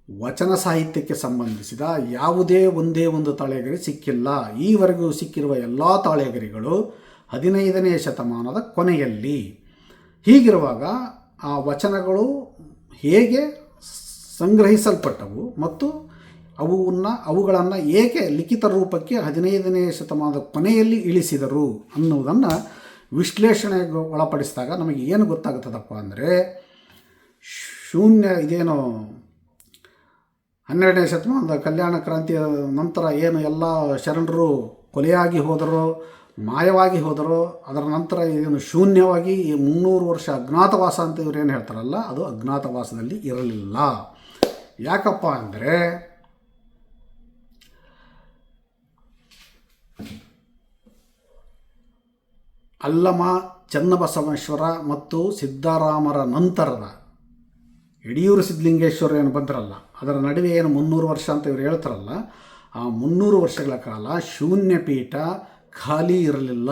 Speaker 1: ವಚನ ಸಾಹಿತ್ಯಕ್ಕೆ ಸಂಬಂಧಿಸಿದ ಯಾವುದೇ ಒಂದೇ ಒಂದು ತಾಳೆಗರಿ ಸಿಕ್ಕಿಲ್ಲ. ಈವರೆಗೂ ಸಿಕ್ಕಿರುವ ಎಲ್ಲ ತಾಳೆಗರಿಗಳು 15ನೇ ಶತಮಾನದ ಕೊನೆಯಲ್ಲಿ. ಹೀಗಿರುವಾಗ ಆ ವಚನಗಳು ಹೇಗೆ ಸಂಗ್ರಹಿಸಲ್ಪಟ್ಟವು ಮತ್ತು ಅವುಗಳನ್ನು ಏಕೆ ಲಿಖಿತ ರೂಪಕ್ಕೆ 15ನೇ ಶತಮಾನದ ಕೊನೆಯಲ್ಲಿ ಇಳಿಸಿದರು ಅನ್ನುವುದನ್ನು ವಿಶ್ಲೇಷಣೆಗೆ ಒಳಪಡಿಸಿದಾಗ ನಮಗೆ ಏನು ಗೊತ್ತಾಗುತ್ತದಪ್ಪ ಅಂದರೆ, ಇದೇನು 12ನೇ ಶತಮಾನದ ಕಲ್ಯಾಣ ಕ್ರಾಂತಿಯ ನಂತರ ಏನು ಎಲ್ಲ ಶರಣರು ಕೊಲೆಯಾಗಿ ಹೋದರೋ, ಮಾಯವಾಗಿ ಹೋದರೋ, ಅದರ ನಂತರ ಏನು ಶೂನ್ಯವಾಗಿ 300 ವರ್ಷ ಅಜ್ಞಾತವಾಸ ಅಂತ ಇವರು ಏನು ಹೇಳ್ತಾರಲ್ಲ, ಅದು ಅಜ್ಞಾತವಾಸದಲ್ಲಿ ಇರಲಿಲ್ಲ. ಯಾಕಪ್ಪ ಅಂದರೆ ಅಲ್ಲಮ ಚನ್ನಬಸವೇಶ್ವರ ಮತ್ತು ಸಿದ್ದರಾಮರ ನಂತರದ ಯಡಿಯೂರು ಸಿದ್ಧಲಿಂಗೇಶ್ವರ ಏನು ಬಂದ್ರಲ್ಲ, ಅದರ ನಡುವೆ ಏನು 300 ವರ್ಷ ಅಂತ ಇವರು ಹೇಳ್ತಾರಲ್ಲ, ಆ 300 ವರ್ಷಗಳ ಕಾಲ ಶೂನ್ಯ ಪೀಠ ಖಾಲಿ ಇರಲಿಲ್ಲ.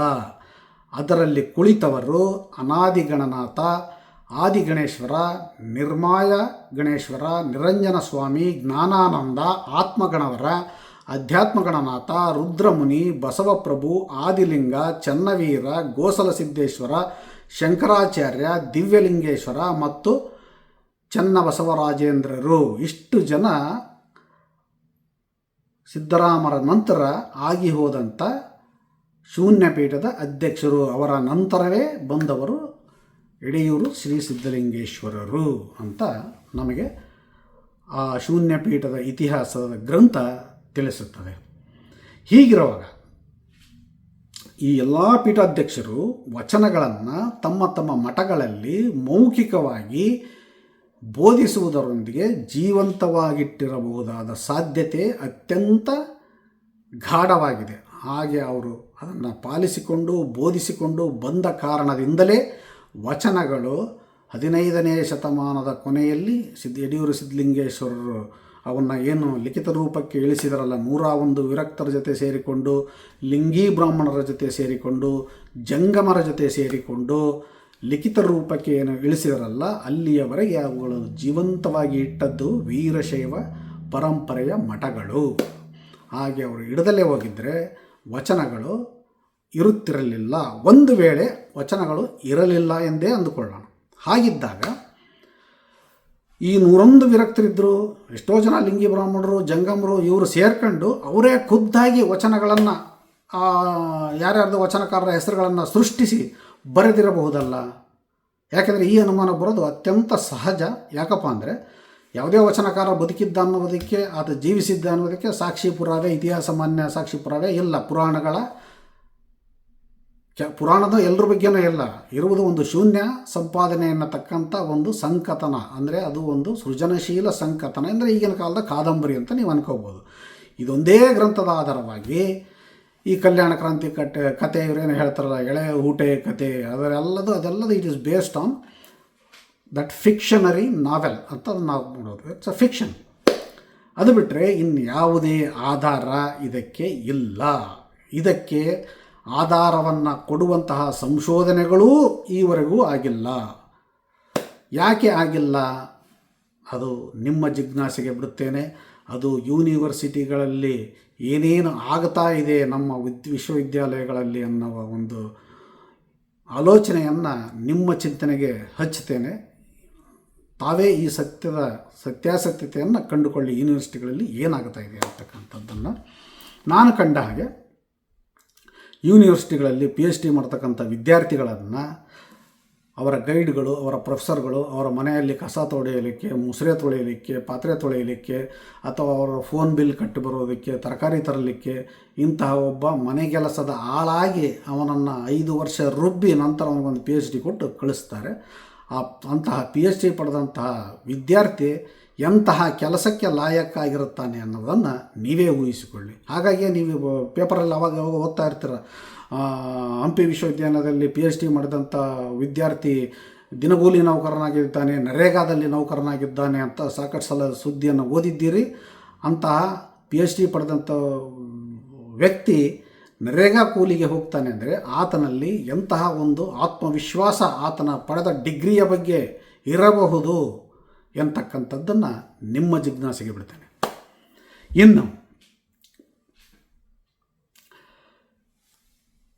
Speaker 1: ಅದರಲ್ಲಿ ಕುಳಿತವರು ಅನಾದಿ ಗಣನಾಥ, ಆದಿಗಣೇಶ್ವರ, ನಿರ್ಮಾಯ ಗಣೇಶ್ವರ, ನಿರಂಜನ ಸ್ವಾಮಿ, ಜ್ಞಾನಾನಂದ, ಆತ್ಮಗಣವರ, ಅಧ್ಯಾತ್ಮಗಣನಾಥ, ರುದ್ರಮುನಿ, ಬಸವಪ್ರಭು, ಆದಿಲಿಂಗ, ಚನ್ನವೀರ, ಗೋಸಲ ಸಿದ್ದೇಶ್ವರ, ಶಂಕರಾಚಾರ್ಯ, ದಿವ್ಯಲಿಂಗೇಶ್ವರ ಮತ್ತು ಚನ್ನಬಸವರಾಜೇಂದ್ರರು. ಇಷ್ಟು ಜನ ಸಿದ್ದರಾಮರ ನಂತರ ಆಗಿ ಹೋದಂಥ ಶೂನ್ಯಪೀಠದ ಅಧ್ಯಕ್ಷರು. ಅವರ ನಂತರವೇ ಬಂದವರು ಯಡಿಯೂರು ಶ್ರೀ ಸಿದ್ಧಲಿಂಗೇಶ್ವರರು ಅಂತ ನಮಗೆ ಆ ಶೂನ್ಯಪೀಠದ ಇತಿಹಾಸದ ಗ್ರಂಥ ತಿಳಿಸುತ್ತದೆ. ಹೀಗಿರುವಾಗ ಈ ಎಲ್ಲ ಪೀಠಾಧ್ಯಕ್ಷರು ವಚನಗಳನ್ನು ತಮ್ಮ ತಮ್ಮ ಮಠಗಳಲ್ಲಿ ಮೌಖಿಕವಾಗಿ ಬೋಧಿಸುವುದರೊಂದಿಗೆ ಜೀವಂತವಾಗಿಟ್ಟಿರಬಹುದಾದ ಸಾಧ್ಯತೆ ಅತ್ಯಂತ ಗಾಢವಾಗಿದೆ. ಹಾಗೆ ಅವರು ಅದನ್ನು ಪಾಲಿಸಿಕೊಂಡು ಬೋಧಿಸಿಕೊಂಡು ಬಂದ ಕಾರಣದಿಂದಲೇ ವಚನಗಳು 15ನೇ ಶತಮಾನದ ಕೊನೆಯಲ್ಲಿ ಯಡಿಯೂರು ಸಿದ್ಧಲಿಂಗೇಶ್ವರರು ಅವನ್ನು ಏನು ಲಿಖಿತ ರೂಪಕ್ಕೆ ಇಳಿಸಿದರಲ್ಲ, 101 ವಿರಕ್ತರ ಜೊತೆ ಸೇರಿಕೊಂಡು, ಲಿಂಗಿ ಬ್ರಾಹ್ಮಣರ ಜೊತೆ ಸೇರಿಕೊಂಡು, ಜಂಗಮರ ಜೊತೆ ಸೇರಿಕೊಂಡು ಲಿಖಿತ ರೂಪಕ್ಕೆ ಏನು ಇಳಿಸಿದರಲ್ಲ, ಅಲ್ಲಿಯವರೆಗೆ ಅವುಗಳು ಜೀವಂತವಾಗಿ ಇಟ್ಟದ್ದು ವೀರಶೈವ ಪರಂಪರೆಯ ಮಠಗಳು. ಹಾಗೆ ಅವರು ಇಡದಲ್ಲೇ ಹೋಗಿದ್ದರೆ ವಚನಗಳು ಇರುತ್ತಿರಲಿಲ್ಲ. ಒಂದು ವೇಳೆ ವಚನಗಳು ಇರಲಿಲ್ಲ ಎಂದೇ ಅಂದುಕೊಳ್ಳೋಣ. ಹಾಗಿದ್ದಾಗ ಈ 101 ವಿರಕ್ತರಿದ್ದರು, ಎಷ್ಟೋ ಜನ ಲಿಂಗಿ ಬ್ರಾಹ್ಮಣರು, ಜಂಗಮರು, ಇವರು ಸೇರ್ಕೊಂಡು ಅವರೇ ಖುದ್ದಾಗಿ ವಚನಗಳನ್ನು ಯಾರ್ಯಾರ್ದು ವಚನಕಾರರ ಹೆಸರುಗಳನ್ನು ಸೃಷ್ಟಿಸಿ ಬರೆದಿರಬಹುದಲ್ಲ. ಯಾಕೆಂದರೆ ಈ ಅನುಮಾನ ಬರೋದು ಅತ್ಯಂತ ಸಹಜ. ಯಾಕಪ್ಪ ಅಂದರೆ ಯಾವುದೇ ವಚನಕಾರ ಬದುಕಿದ್ದ ಅನ್ನೋದಕ್ಕೆ, ಆತ ಜೀವಿಸಿದ್ದ ಅನ್ನೋದಕ್ಕೆ ಸಾಕ್ಷಿ ಪುರಾವೆ, ಇತಿಹಾಸ ಮಾನ್ಯ ಸಾಕ್ಷಿ ಪುರಾವೆ ಇಲ್ಲ. ಪುರಾಣದ ಎಲ್ಲರ ಬಗ್ಗೆನೂ ಇಲ್ಲ. ಇರುವುದು ಒಂದು ಶೂನ್ಯ ಸಂಪಾದನೆ ಎನ್ನತಕ್ಕಂಥ ಒಂದು ಸಂಕಥನ. ಅಂದರೆ ಅದು ಒಂದು ಸೃಜನಶೀಲ ಸಂಕಥನ. ಅಂದರೆ ಈಗಿನ ಕಾಲದ ಕಾದಂಬರಿ ಅಂತ ನೀವು ಅನ್ಕೋಬೋದು. ಇದೊಂದೇ ಗ್ರಂಥದ ಆಧಾರವಾಗಿ ಈ ಕಲ್ಯಾಣ ಕ್ರಾಂತಿ ಕತೆ ಇವರೇನು ಹೇಳ್ತಾರಲ್ಲ, ಎಳೆ ಊಟೆ ಕತೆ, ಅದೆಲ್ಲದು it is based on that fictionary novel ಅಂತ ನಾವು ನೋಡೋದು. It's a fiction. ಅದು ಬಿಟ್ಟರೆ ಇನ್ಯಾವುದೇ ಆಧಾರ ಇದಕ್ಕೆ ಇಲ್ಲ. ಇದಕ್ಕೆ ಆಧಾರವನ್ನು ಕೊಡುವಂತಹ ಸಂಶೋಧನೆಗಳೂ ಈವರೆಗೂ ಆಗಿಲ್ಲ. ಯಾಕೆ ಆಗಿಲ್ಲ? ಅದು ನಿಮ್ಮ ಜಿಜ್ಞಾಸೆಗೆ ಬಿಡುತ್ತೇನೆ. ಅದು ಯೂನಿವರ್ಸಿಟಿಗಳಲ್ಲಿ ಏನೇನು ಆಗ್ತಾ ಇದೆ ನಮ್ಮ ವಿಶ್ವವಿದ್ಯಾಲಯಗಳಲ್ಲಿ ಅನ್ನುವ ಒಂದು ಆಲೋಚನೆಯನ್ನು ನಿಮ್ಮ ಚಿಂತನೆಗೆ ಹಚ್ಚುತ್ತೇನೆ. ತಾವೇ ಈ ಸತ್ಯಾಸತ್ಯತೆಯನ್ನು ಕಂಡುಕೊಳ್ಳಿ. ಯೂನಿವರ್ಸಿಟಿಗಳಲ್ಲಿ ಏನಾಗ್ತಾ ಇದೆ ಅಂತಕ್ಕಂಥದ್ದನ್ನು ನಾನು ಕಂಡ ಹಾಗೆ ಯೂನಿವರ್ಸಿಟಿಗಳಲ್ಲಿ PhD ಮಾಡ್ತಕ್ಕಂಥ ವಿದ್ಯಾರ್ಥಿಗಳನ್ನು ಅವರ ಗೈಡ್ಗಳು, ಅವರ ಪ್ರೊಫೆಸರ್ಗಳು ಅವರ ಮನೆಯಲ್ಲಿ ಕಸ ತೊಳೆಯಲಿಕ್ಕೆ, ಮುಸುರೆ ತೊಳೆಯಲಿಕ್ಕೆ, ಪಾತ್ರೆ ತೊಳೆಯಲಿಕ್ಕೆ, ಅಥವಾ ಅವರ ಫೋನ್ ಬಿಲ್ ಕಟ್ಟಿ ಬರೋದಕ್ಕೆ, ತರಕಾರಿ ತರಲಿಕ್ಕೆ ಇಂತಹ ಒಬ್ಬ ಮನೆಗೆಲಸದ ಆಳಾಗಿ ಅವನನ್ನು 5 ವರ್ಷ ರುಬ್ಬಿ ನಂತರ ಅವನಿಗೊಂದು PhD ಕೊಟ್ಟು ಕಳಿಸ್ತಾರೆ. ಅಂತಹ PhD ಪಡೆದಂತಹ ವಿದ್ಯಾರ್ಥಿ ಎಂತಹ ಕೆಲಸಕ್ಕೆ ಲಾಯಕ್ಕಾಗಿರುತ್ತಾನೆ ಅನ್ನೋದನ್ನು ನೀವೇ ಊಹಿಸಿಕೊಳ್ಳಿ. ಹಾಗಾಗಿ ನೀವು ಪೇಪರಲ್ಲಿ ಅವಾಗ ಓದ್ತಾ ಇರ್ತೀರ, ಹಂಪಿ ವಿಶ್ವವಿದ್ಯಾಲಯದಲ್ಲಿ PhD ಮಾಡಿದಂಥ ವಿದ್ಯಾರ್ಥಿ ದಿನಗೂಲಿ ನೌಕರನಾಗಿದ್ದಾನೆ, ನರೇಗಾದಲ್ಲಿ ನೌಕರನಾಗಿದ್ದಾನೆ ಅಂತ ಸಾಕಷ್ಟು ಸಲ ಸುದ್ದಿಯನ್ನು ಓದಿದ್ದೀರಿ. ಅಂತಹ PhD ಪಡೆದಂಥ ವ್ಯಕ್ತಿ ನರೇಗಾ ಕೂಲಿಗೆ ಹೋಗ್ತಾನೆ ಅಂದರೆ ಆತನಲ್ಲಿ ಎಂತಹ ಒಂದು ಆತ್ಮವಿಶ್ವಾಸ ಆತನ ಪಡೆದ ಡಿಗ್ರಿಯ ಬಗ್ಗೆ ಇರಬಹುದು ಎಂತಕ್ಕಂಥದ್ದನ್ನು ನಿಮ್ಮ ಜಿಜ್ಞಾಸೆಗೆ ಬಿಡ್ತೇನೆ. ಇನ್ನು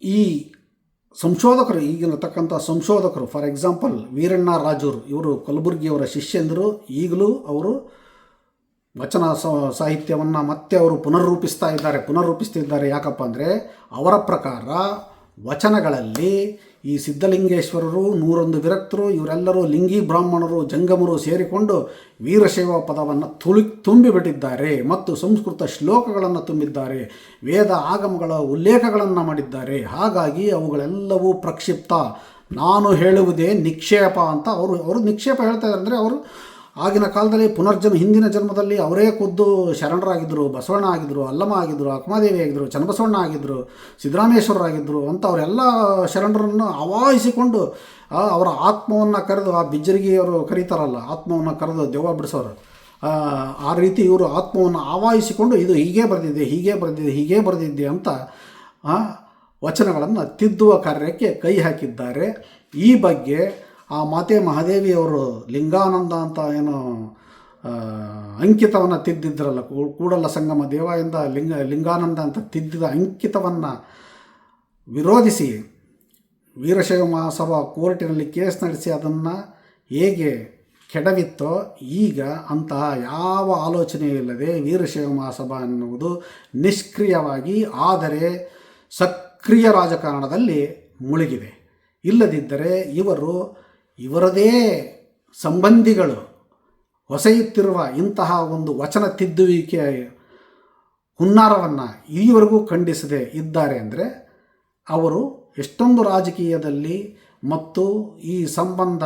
Speaker 1: ಈ ಸಂಶೋಧಕರು, ಈಗಿರತಕ್ಕಂಥ ಸಂಶೋಧಕರು, ಫಾರ್ ಎಕ್ಸಾಂಪಲ್ ವೀರಣ್ಣ ರಾಜೂರು, ಇವರು ಕಲಬುರ್ಗಿಯವರ ಶಿಷ್ಯಂದರು. ಈಗಲೂ ಅವರು ವಚನ ಸಾಹಿತ್ಯವನ್ನು ಮತ್ತೆ ಅವರು ಪುನರ್ರೂಪಿಸ್ತಿದ್ದಾರೆ. ಯಾಕಪ್ಪ ಅಂದರೆ ಅವರ ಪ್ರಕಾರ ವಚನಗಳಲ್ಲಿ ಈ ಸಿದ್ಧಲಿಂಗೇಶ್ವರರು, 101 ವಿರಕ್ತರು, ಇವರೆಲ್ಲರೂ ಲಿಂಗಿ ಬ್ರಾಹ್ಮಣರು, ಜಂಗಮರು ಸೇರಿಕೊಂಡು ವೀರಶೈವ ಪದವನ್ನು ತುಂಬಿಬಿಟ್ಟಿದ್ದಾರೆ ಮತ್ತು ಸಂಸ್ಕೃತ ಶ್ಲೋಕಗಳನ್ನು ತುಂಬಿದ್ದಾರೆ, ವೇದ ಆಗಮಗಳ ಉಲ್ಲೇಖಗಳನ್ನು ಮಾಡಿದ್ದಾರೆ. ಹಾಗಾಗಿ ಅವುಗಳೆಲ್ಲವೂ ಪ್ರಕ್ಷಿಪ್ತ, ನಾನು ಹೇಳುವುದೇ ನಿಕ್ಷೇಪ ಅಂತ ಅವರು ನಿಕ್ಷೇಪ ಹೇಳ್ತಾ ಇದ್ದಾರೆ. ಅಂದರೆ ಅವರು ಆಗಿನ ಕಾಲದಲ್ಲಿ ಹಿಂದಿನ ಜನ್ಮದಲ್ಲಿ ಅವರೇ ಖುದ್ದು ಶರಣರಾಗಿದ್ದರು, ಬಸವಣ್ಣ ಆಗಿದ್ದರು, ಅಲ್ಲಮ್ಮ ಆಗಿದ್ದರು, ಅಕ್ಕಮಾದೇವಿ ಆಗಿದ್ದರು, ಚನ್ನಬಸವಣ್ಣ ಆಗಿದ್ದರು, ಸಿದ್ದರಾಮೇಶ್ವರರಾಗಿದ್ದರು ಅಂತ ಅವರೆಲ್ಲ ಶರಣರನ್ನು ಆವಾಹಿಸಿಕೊಂಡು ಅವರ ಆತ್ಮವನ್ನು ಕರೆದು, ಆ ಬಿಜ್ಜರಿಗೆಯವರು ಕರೀತಾರಲ್ಲ, ಆತ್ಮವನ್ನು ಕರೆದು ದೆವ್ವ ಬಿಡಿಸೋರು, ಆ ರೀತಿ ಇವರು ಆತ್ಮವನ್ನು ಆವಾಹಿಸಿಕೊಂಡು ಇದು ಹೀಗೆ ಬರೆದಿದ್ದೆ ಅಂತ ವಚನಗಳನ್ನು ತಿದ್ದುವ ಕಾರ್ಯಕ್ಕೆ ಕೈ ಹಾಕಿದ್ದಾರೆ. ಈ ಬಗ್ಗೆ ಆ ಮಾತೆ ಮಹಾದೇವಿಯವರು ಲಿಂಗಾನಂದ ಅಂತ ಏನು ಅಂಕಿತವನ್ನು ತಿದ್ದಿದ್ರಲ್ಲ, ಕೂಡಲ ಸಂಗಮ ದೇವಾಯಿಂದ ಲಿಂಗಾನಂದ ಅಂತ ತಿದ್ದಿದ ಅಂಕಿತವನ್ನು ವಿರೋಧಿಸಿ ವೀರಶೈವ ಮಹಾಸಭಾ ಕೋರ್ಟಿನಲ್ಲಿ ಕೇಸ್ ನಡೆಸಿ ಅದನ್ನು ಹೇಗೆ ಕೆಡವಿತ್ತೋ, ಈಗ ಅಂತಹ ಯಾವ ಆಲೋಚನೆ ಇಲ್ಲದೆ ವೀರಶೈವ ಮಹಾಸಭಾ ಎನ್ನುವುದು ನಿಷ್ಕ್ರಿಯವಾಗಿ ಆದರೆ ಸಕ್ರಿಯ ರಾಜಕಾರಣದಲ್ಲಿ ಮುಳುಗಿದೆ. ಇಲ್ಲದಿದ್ದರೆ ಇವರದೇ ಸಂಬಂಧಿಗಳು ಹೊಸೆಯುತ್ತಿರುವ ಇಂತಹ ಒಂದು ವಚನ ತಿದ್ದುವಿಕೆಯ ಹುನ್ನಾರವನ್ನು ಈವರೆಗೂ ಖಂಡಿಸದೇ ಇದ್ದಾರೆ ಅಂದರೆ ಅವರು ಎಷ್ಟೊಂದು ರಾಜಕೀಯದಲ್ಲಿ ಮತ್ತು ಈ ಸಂಬಂಧ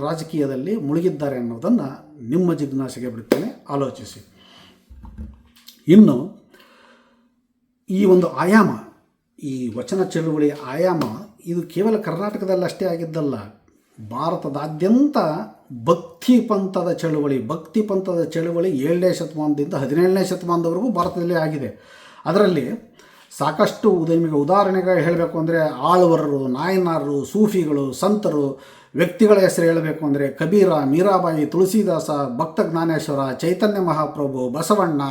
Speaker 1: ರಾಜಕೀಯದಲ್ಲಿ ಮುಳುಗಿದ್ದಾರೆ ಅನ್ನೋದನ್ನು ನಿಮ್ಮ ಜಿಜ್ಞಾಸೆಗೆ ಬಿಡುತ್ತೇನೆ, ಆಲೋಚಿಸಿ. ಇನ್ನು ಈ ಒಂದು ಆಯಾಮ, ಈ ವಚನ ಚಳುವಳಿಯ ಆಯಾಮ ಇದು ಕೇವಲ ಕರ್ನಾಟಕದಲ್ಲಷ್ಟೇ ಆಗಿದ್ದಲ್ಲ, ಭಾರತದಾದ್ಯಂತ ಭಕ್ತಿ ಪಂಥದ ಚಳುವಳಿ 7ನೇ ಶತಮಾನದಿಂದ 17ನೇ ಶತಮಾನದವರೆಗೂ ಭಾರತದಲ್ಲಿ ಆಗಿದೆ. ಅದರಲ್ಲಿ ಸಾಕಷ್ಟು ನಿಮಗೆ ಉದಾಹರಣೆಗೆ ಹೇಳಬೇಕು ಅಂದರೆ ಆಳ್ವರರು, ನಾಯನಾರರು, ಸೂಫಿಗಳು, ಸಂತರು, ವ್ಯಕ್ತಿಗಳ ಹೆಸರು ಹೇಳಬೇಕು ಅಂದರೆ ಕಬೀರ, ಮೀರಾಬಾಯಿ, ತುಳಸಿದಾಸ, ಭಕ್ತ ಜ್ಞಾನೇಶ್ವರ, ಚೈತನ್ಯ ಮಹಾಪ್ರಭು, ಬಸವಣ್ಣ,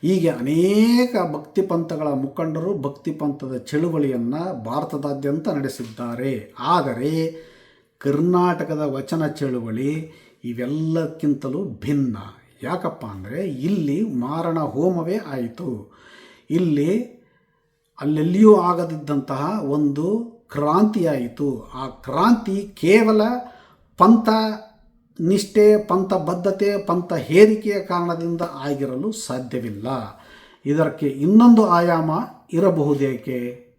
Speaker 1: ಹೀಗೆ ಅನೇಕ ಭಕ್ತಿ ಪಂಥಗಳ ಮುಖಂಡರು ಭಕ್ತಿ ಪಂಥದ ಚಳುವಳಿಯನ್ನು ಭಾರತದಾದ್ಯಂತ ನಡೆಸಿದ್ದಾರೆ. ಆದರೆ ಕರ್ನಾಟಕದ ವಚನ ಚಳುವಳಿ ಇವೆಲ್ಲಕ್ಕಿಂತಲೂ ಭಿನ್ನ. ಯಾಕಪ್ಪ ಅಂದರೆ ಇಲ್ಲಿ ಮಾರಣ ಹೋಮವೇ ಆಯಿತು. ಇಲ್ಲಿ ಅಲ್ಲೆಲ್ಲಿಯೂ ಆಗದಿದ್ದಂತಹ ಒಂದು ಕ್ರಾಂತಿಯಾಯಿತು. ಆ ಕ್ರಾಂತಿ ಕೇವಲ ಪಂಥ ನಿಷ್ಠೆ, ಪಂಥ ಬದ್ಧತೆ, ಪಂಥ ಹೇರಿಕೆಯ ಕಾರಣದಿಂದ ಆಗಿರಲು ಸಾಧ್ಯವಿಲ್ಲ. ಇದಕ್ಕೆ ಇನ್ನೊಂದು ಆಯಾಮ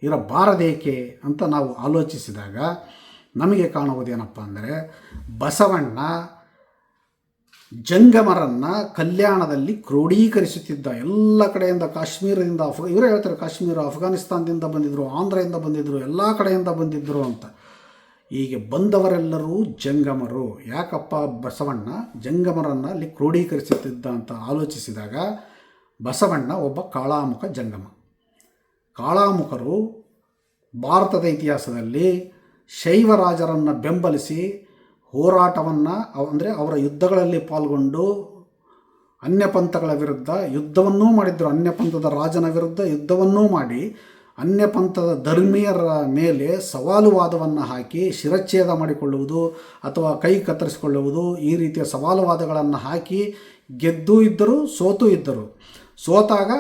Speaker 1: ಇರಬಾರದೇಕೆ ಅಂತ ನಾವು ಆಲೋಚಿಸಿದಾಗ ನಮಗೆ ಕಾಣುವುದೇನಪ್ಪ ಅಂದರೆ ಬಸವಣ್ಣ ಜಂಗಮರನ್ನು ಕಲ್ಯಾಣದಲ್ಲಿ ಕ್ರೋಢೀಕರಿಸುತ್ತಿದ್ದ. ಎಲ್ಲ ಕಡೆಯಿಂದ ಕಾಶ್ಮೀರದಿಂದ ಇವರೇ ಹೇಳ್ತಾರೆ, ಕಾಶ್ಮೀರ ಅಫ್ಘಾನಿಸ್ತಾನದಿಂದ ಬಂದಿದ್ದರು, ಆಂಧ್ರದಿಂದ ಬಂದಿದ್ದರು, ಎಲ್ಲ ಕಡೆಯಿಂದ ಬಂದಿದ್ದರು ಅಂತ. ಹೀಗೆ ಬಂದವರೆಲ್ಲರೂ ಜಂಗಮರು. ಯಾಕಪ್ಪ ಬಸವಣ್ಣ ಜಂಗಮರನ್ನು ಅಲ್ಲಿ ಕ್ರೋಢೀಕರಿಸುತ್ತಿದ್ದ ಅಂತ ಆಲೋಚಿಸಿದಾಗ, ಬಸವಣ್ಣ ಒಬ್ಬ ಕಾಳಾಮುಖ ಜಂಗಮ. ಕಾಳಾಮುಖರು ಭಾರತದ ಇತಿಹಾಸದಲ್ಲಿ ಶೈವರಾಜರನ್ನು ಬೆಂಬಲಿಸಿ ಹೋರಾಟವನ್ನು, ಅಂದರೆ ಅವರ ಯುದ್ಧಗಳಲ್ಲಿ ಪಾಲ್ಗೊಂಡು ಅನ್ಯಪಂಥಗಳ ವಿರುದ್ಧ ಯುದ್ಧವನ್ನೂ ಮಾಡಿದ್ದರು. ಅನ್ಯಪಂಥದ ರಾಜನ ವಿರುದ್ಧ ಯುದ್ಧವನ್ನೂ ಮಾಡಿ ಅನ್ಯಪಂಥದ ಧರ್ಮೀಯರ ಮೇಲೆ ಸವಾಲುವಾದವನ್ನು ಹಾಕಿ ಶಿರಚ್ಛೇದ ಮಾಡಿಕೊಳ್ಳುವುದು ಅಥವಾ ಕೈ ಕತ್ತರಿಸಿಕೊಳ್ಳುವುದು, ಈ ರೀತಿಯ ಸವಾಲುವಾದಗಳನ್ನು ಹಾಕಿ ಗೆದ್ದೂ ಇದ್ದರು, ಸೋತೂ ಇದ್ದರು. ಸೋತಾಗ